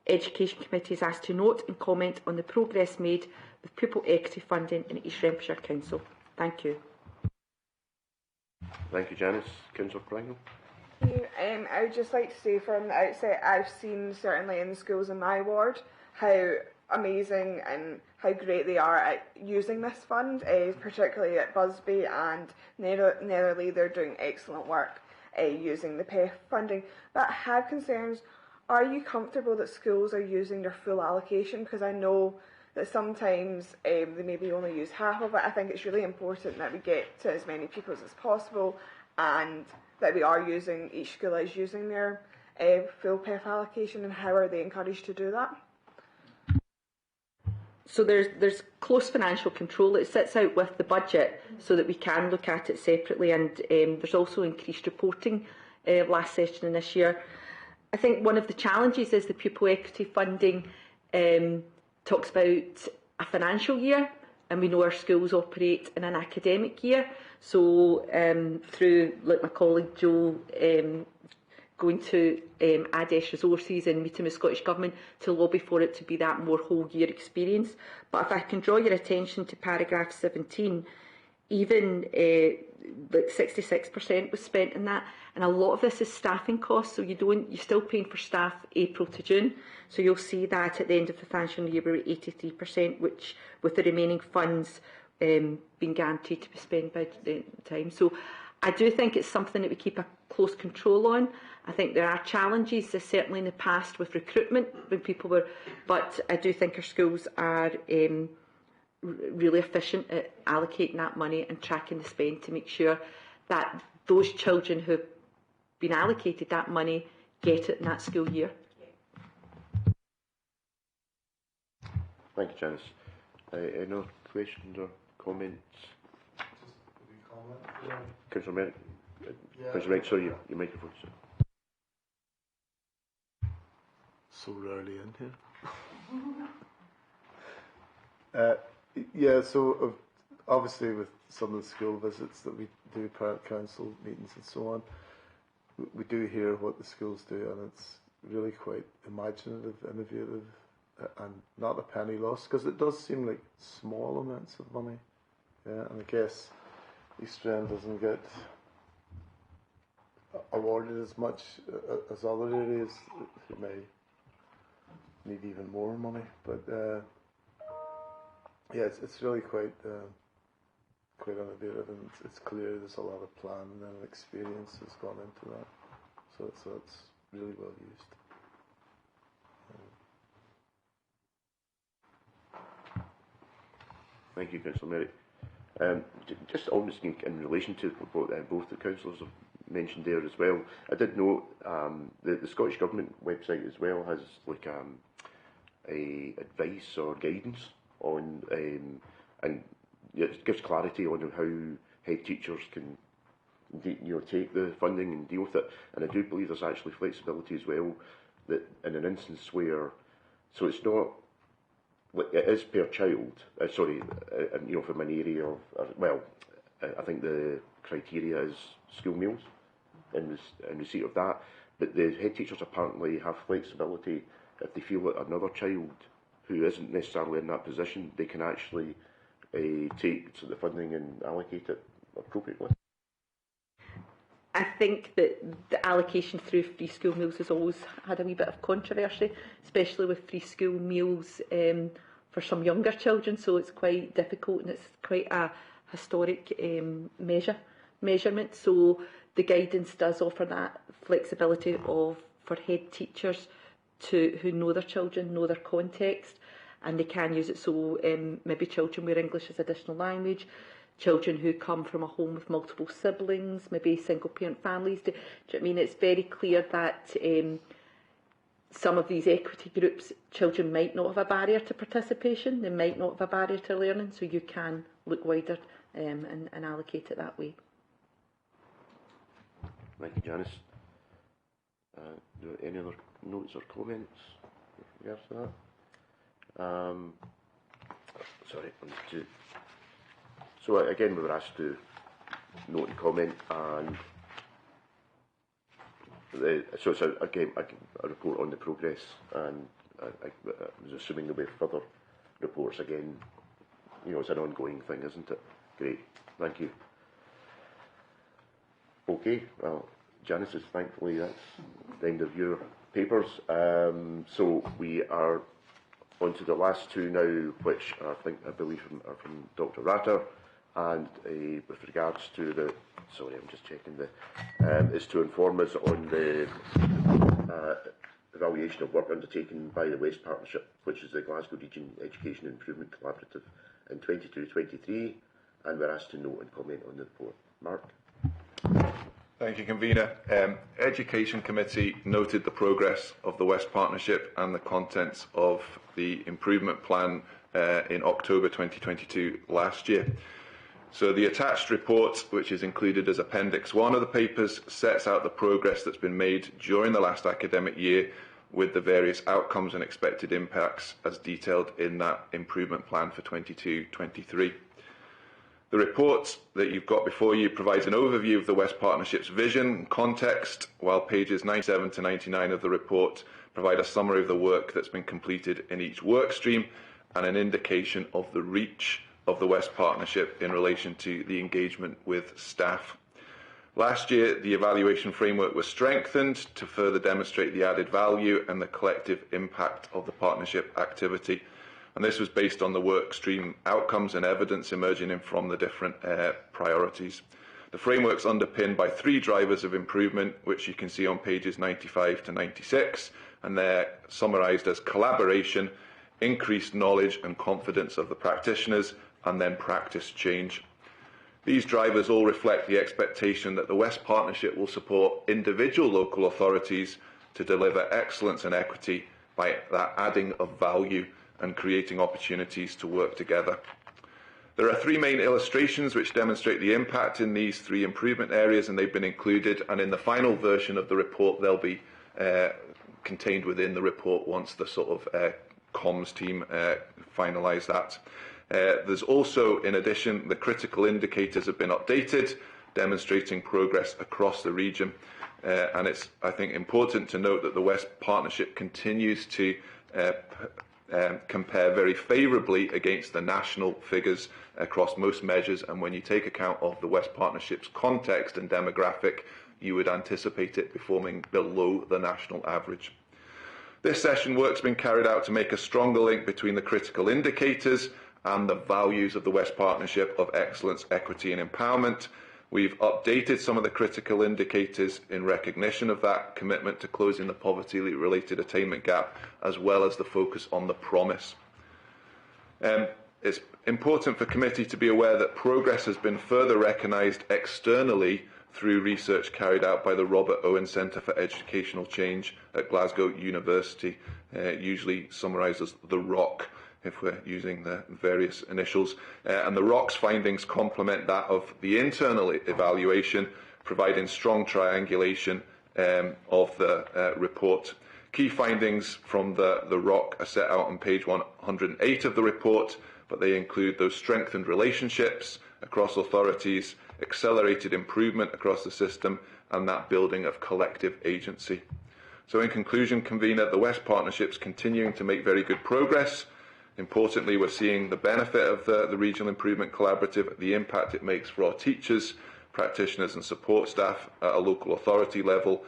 Education Committee is asked to note and comment on the progress made with pupil equity funding in East Renfrewshire Council. Thank you. Thank you, Janice. Councillor Pringle. I would just like to say from the outset, I've seen certainly in the schools in my ward how amazing and how great they are at using this fund, particularly at Busby and Netherley. They're doing excellent work using the PEF funding. But I have concerns. Are you comfortable that schools are using their full allocation? Because I know that sometimes they maybe only use half of it. I think it's really important that we get to as many pupils as possible and that we are using, each school is using their full PEF allocation, and how are they encouraged to do that? So there's close financial control. It sits out with the budget so that we can look at it separately, and there's also increased reporting last session and this year. I think one of the challenges is the pupil equity funding talks about a financial year, and we know our schools operate in an academic year. So through, like my colleague Joe, going to ADESH resources and meeting with Scottish Government to lobby for it to be that more whole year experience. But if I can draw your attention to paragraph 17, even like 66% was spent in that, and a lot of this is staffing costs. So you're still paying for staff April to June. So you'll see that at the end of the financial year we're at 83%, which with the remaining funds being guaranteed to be spent by the time. So I do think it's something that we keep a close control on. I think there are challenges, certainly in the past, with recruitment when people were, but I do think our schools are really efficient at allocating that money and tracking the spend to make sure that those children who've been allocated that money get it in that school year. Thank you, Janice. Any other questions or comments? Councillor Merrick. Councillor Merrick, sorry, your microphone. So rarely in here. Yeah, so obviously with some of the school visits that we do, parent council meetings and so on, we do hear what the schools do, and it's really quite imaginative, innovative, and not a penny lost, because it does seem like small amounts of money. Yeah, and I guess East End doesn't get awarded as much as other areas who may need even more money, but yeah, it's really quite innovative, and it's clear there's a lot of planning and experience has gone into that, so it's really well used. Thank you, Councillor Merrick. Just almost in relation to what both the councillors have mentioned there as well, I did note the Scottish Government website as well has like a advice or guidance on and it gives clarity on how head teachers can take the funding and deal with it. And I do believe there's actually flexibility as well, that in an instance where, so it's not, it is per child, from an area of, I think the criteria is school meals in receipt of that, but the head teachers apparently have flexibility if they feel that another child who isn't necessarily in that position, they can actually take the funding and allocate it appropriately. I think that the allocation through free school meals has always had a wee bit of controversy, especially with free school meals for some younger children, so it's quite difficult and it's quite a historic measurement. So the guidance does offer that flexibility for head teachers who know their children, know their context, and they can use it. So maybe children where English is additional language, children who come from a home with multiple siblings, maybe single parent families. Do you know what I mean? It's very clear that some of these equity groups, children might not have a barrier to participation, they might not have a barrier to learning, so you can look wider and allocate it that way. Thank you, Janice. Any other notes or comments with regards to that? Sorry, so again we were asked to note and comment, and so it's again a report on the progress, and I was assuming there'll be further reports again. It's an ongoing thing, isn't it? Great, thank you. Okay, well, Janice, thankfully that's the end of your papers. So we are on to the last two now, which I believe are from Dr. Ratter, and with regards to the, sorry, I'm just checking is to inform us on the evaluation of work undertaken by the West Partnership, which is the Glasgow Region Education Improvement Collaborative in 22-23, and we're asked to note and comment on the report. Mark? Thank you, Convener. Education Committee noted the progress of the West Partnership and the contents of the improvement plan in October 2022 last year. So the attached report, which is included as Appendix 1 of the papers, sets out the progress that's been made during the last academic year with the various outcomes and expected impacts as detailed in that improvement plan for 22-23. The report that you've got before you provides an overview of the West Partnership's vision and context, while pages 97 to 99 of the report provide a summary of the work that's been completed in each work stream and an indication of the reach of the West Partnership in relation to the engagement with staff. Last year, the evaluation framework was strengthened to further demonstrate the added value and the collective impact of the partnership activity. And this was based on the work stream outcomes and evidence emerging from the different priorities. The framework's underpinned by 3 drivers of improvement, which you can see on pages 95 to 96, and they're summarised as collaboration, increased knowledge and confidence of the practitioners, and then practice change. These drivers all reflect the expectation that the West Partnership will support individual local authorities to deliver excellence and equity by that adding of value and creating opportunities to work together. There are 3 main illustrations which demonstrate the impact in these 3 improvement areas, and they've been included, and in the final version of the report they'll be contained within the report once the sort of comms team finalise that. There's also, in addition, the critical indicators have been updated, demonstrating progress across the region. And it's, I think, important to note that the West Partnership continues to compare very favourably against the national figures across most measures. And when you take account of the West Partnership's context and demographic, you would anticipate it performing below the national average. This session work's been carried out to make a stronger link between the critical indicators and the values of the West Partnership of excellence, equity and empowerment. We've updated some of the critical indicators in recognition of that commitment to closing the poverty-related attainment gap, as well as the focus on the promise. It's important for committee to be aware that progress has been further recognised externally through research carried out by the Robert Owen Centre for Educational Change at Glasgow University, usually summarised as the ROC, if we're using the various initials. And the ROC's findings complement that of the internal evaluation, providing strong triangulation of the report. Key findings from the ROC are set out on page 108 of the report, but they include those strengthened relationships across authorities, accelerated improvement across the system, and that building of collective agency. So in conclusion, Convener, the West Partnership's continuing to make very good progress. Importantly, we're seeing the benefit of the Regional Improvement Collaborative, the impact it makes for our teachers, practitioners and support staff at a local authority level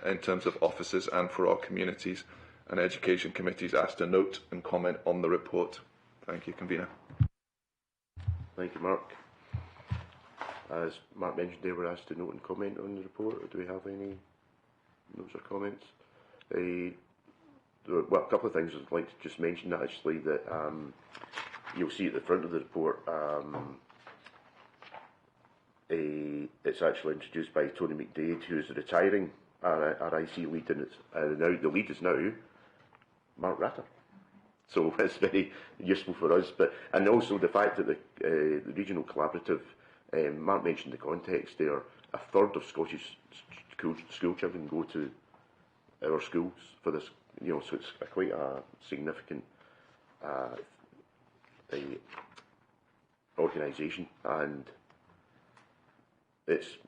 in terms of officers and for our communities. And Education Committee is asked to note and comment on the report. Thank you, Convener. Thank you, Mark. As Mark mentioned, they were asked to note and comment on the report. Do we have any notes or comments? Well, a couple of things I'd like to just mention, actually, that you'll see at the front of the report. It's actually introduced by Tony McDade, who is retiring RIC lead, and now the lead is now Mark Ratter. So it's very useful for us. And also the fact that the Regional Collaborative, Mark mentioned the context there, 1/3 of Scottish school children go to our schools for this. So it's quite a significant organisation, and it's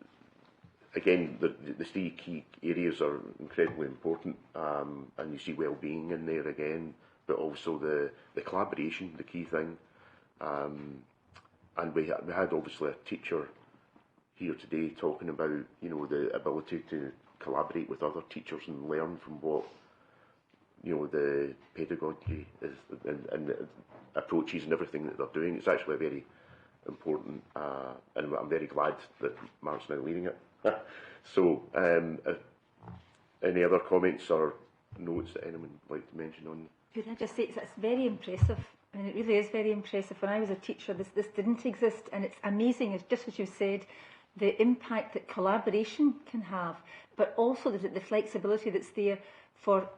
again the 3 key areas are incredibly important, and you see well-being in there again, but also the collaboration, the key thing, and we had obviously a teacher here today talking about the ability to collaborate with other teachers and learn from what the pedagogy is and the approaches and everything that they're doing. It's actually very important, and I'm very glad that Mark's now leading it. So, any other comments or notes that anyone would like to mention on? Could I just say it's very impressive. I mean, it really is very impressive. When I was a teacher, this didn't exist, and it's amazing, just as you said, the impact that collaboration can have, but also the flexibility that's there for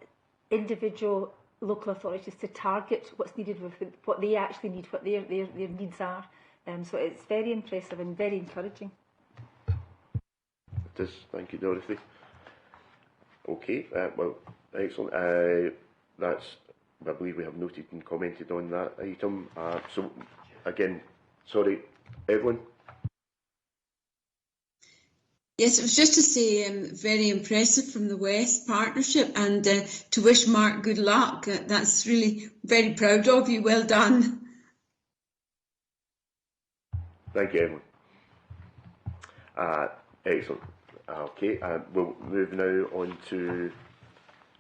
individual local authorities to target what's needed with what they actually need, what their needs are. So it's very impressive and very encouraging. It is. Thank you, Dorothy. Okay, well, excellent. That's, I believe we have noted and commented on that item. So, again, sorry, Evelyn? Yes, it was just to say very impressive from the West Partnership, and to wish Mark good luck. That's really very proud of you. Well done. Thank you, Evelyn. Excellent. Okay, we'll move now on to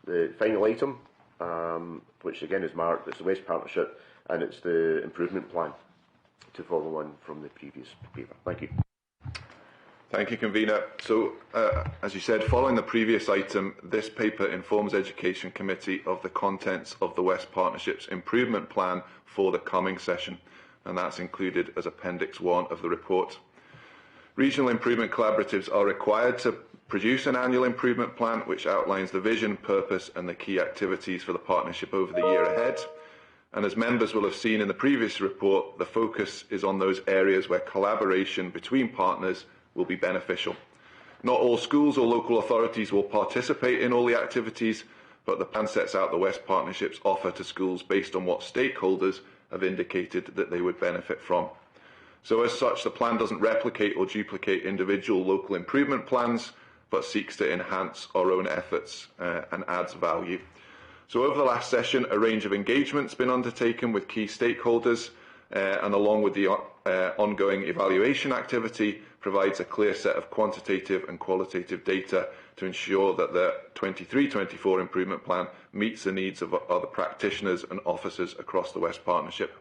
the final item, which again is marked. It's the West Partnership, and it's the improvement plan to follow on from the previous paper. Thank you. Thank you, Convener. So, as you said, following the previous item, this paper informs Education Committee of the contents of the West Partnership's improvement plan for the coming session, and that's included as Appendix 1 of the report. Regional improvement collaboratives are required to produce an annual improvement plan which outlines the vision, purpose and the key activities for the partnership over the year ahead. And as members will have seen in the previous report, the focus is on those areas where collaboration between partners will be beneficial. Not all schools or local authorities will participate in all the activities, but the plan sets out the West Partnership's offer to schools based on what stakeholders have indicated that they would benefit from. So as such, the plan doesn't replicate or duplicate individual local improvement plans, but seeks to enhance our own efforts and adds value. So over the last session, a range of engagements been undertaken with key stakeholders, and along with the ongoing evaluation activity, provides a clear set of quantitative and qualitative data to ensure that the 23-24 improvement plan meets the needs of other practitioners and officers across the West Partnership.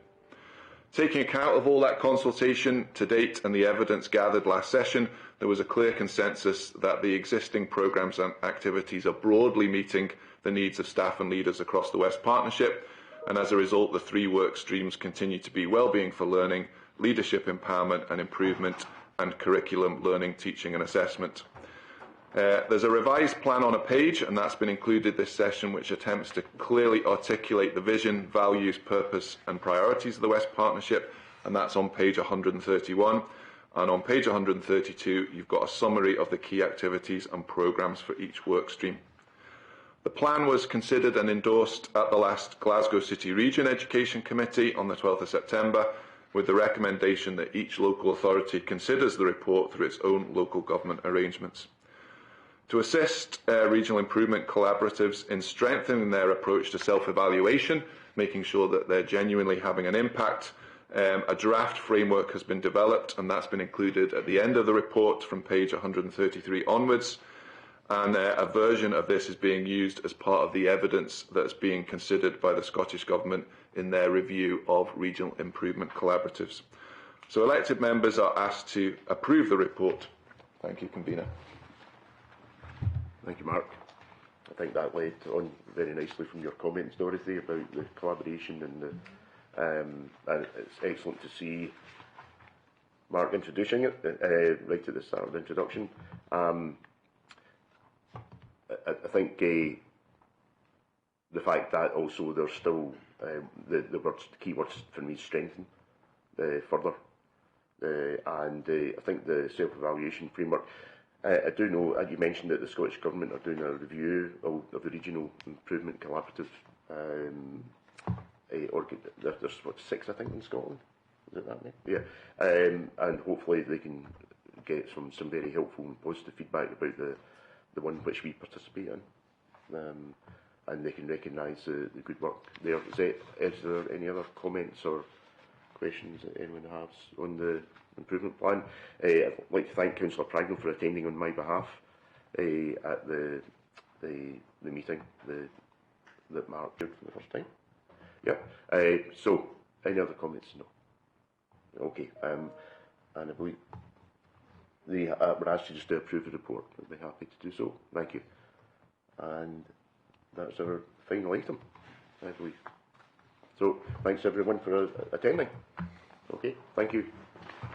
Taking account of all that consultation to date and the evidence gathered last session, there was a clear consensus that the existing programmes and activities are broadly meeting the needs of staff and leaders across the West Partnership, and as a result, the 3 work streams continue to be wellbeing for learning, leadership empowerment and improvement, and curriculum, learning, teaching and assessment. There's a revised plan on a page, and that's been included this session, which attempts to clearly articulate the vision, values, purpose and priorities of the West Partnership, and that's on page 131. And on page 132, you've got a summary of the key activities and programmes for each work stream. The plan was considered and endorsed at the last Glasgow City Region Education Committee on the 12th of September, with the recommendation that each local authority considers the report through its own local government arrangements. To assist regional improvement collaboratives in strengthening their approach to self-evaluation, making sure that they're genuinely having an impact, a draft framework has been developed, and that's been included at the end of the report from page 133 onwards. And a version of this is being used as part of the evidence that's being considered by the Scottish Government in their review of regional improvement collaboratives. So elected members are asked to approve the report. Thank you, Convener. Thank you, Mark. I think that led on very nicely from your comments, Dorothy, about the collaboration and it's excellent to see Mark introducing it right at the start of the introduction. I think the fact that also there's still the keywords for me strengthen further, and I think the self-evaluation framework. I do know, you mentioned that the Scottish Government are doing a review of the Regional Improvement Collaborative. There's what, 6, I think, in Scotland. Is it that many? Yeah. And hopefully they can get some very helpful and positive feedback about the one which we participate in. And they can recognise the good work there. Is there any other comments or questions that anyone has on the improvement plan? I'd like to thank Councillor Pragnell for attending on my behalf at the meeting that Mark did for the first time. Yeah. So, any other comments? No. Okay. And I believe we're asked you just to approve the report. I'd be happy to do so. Thank you. And that's our final item, I believe. So, thanks everyone for attending. Okay, thank you.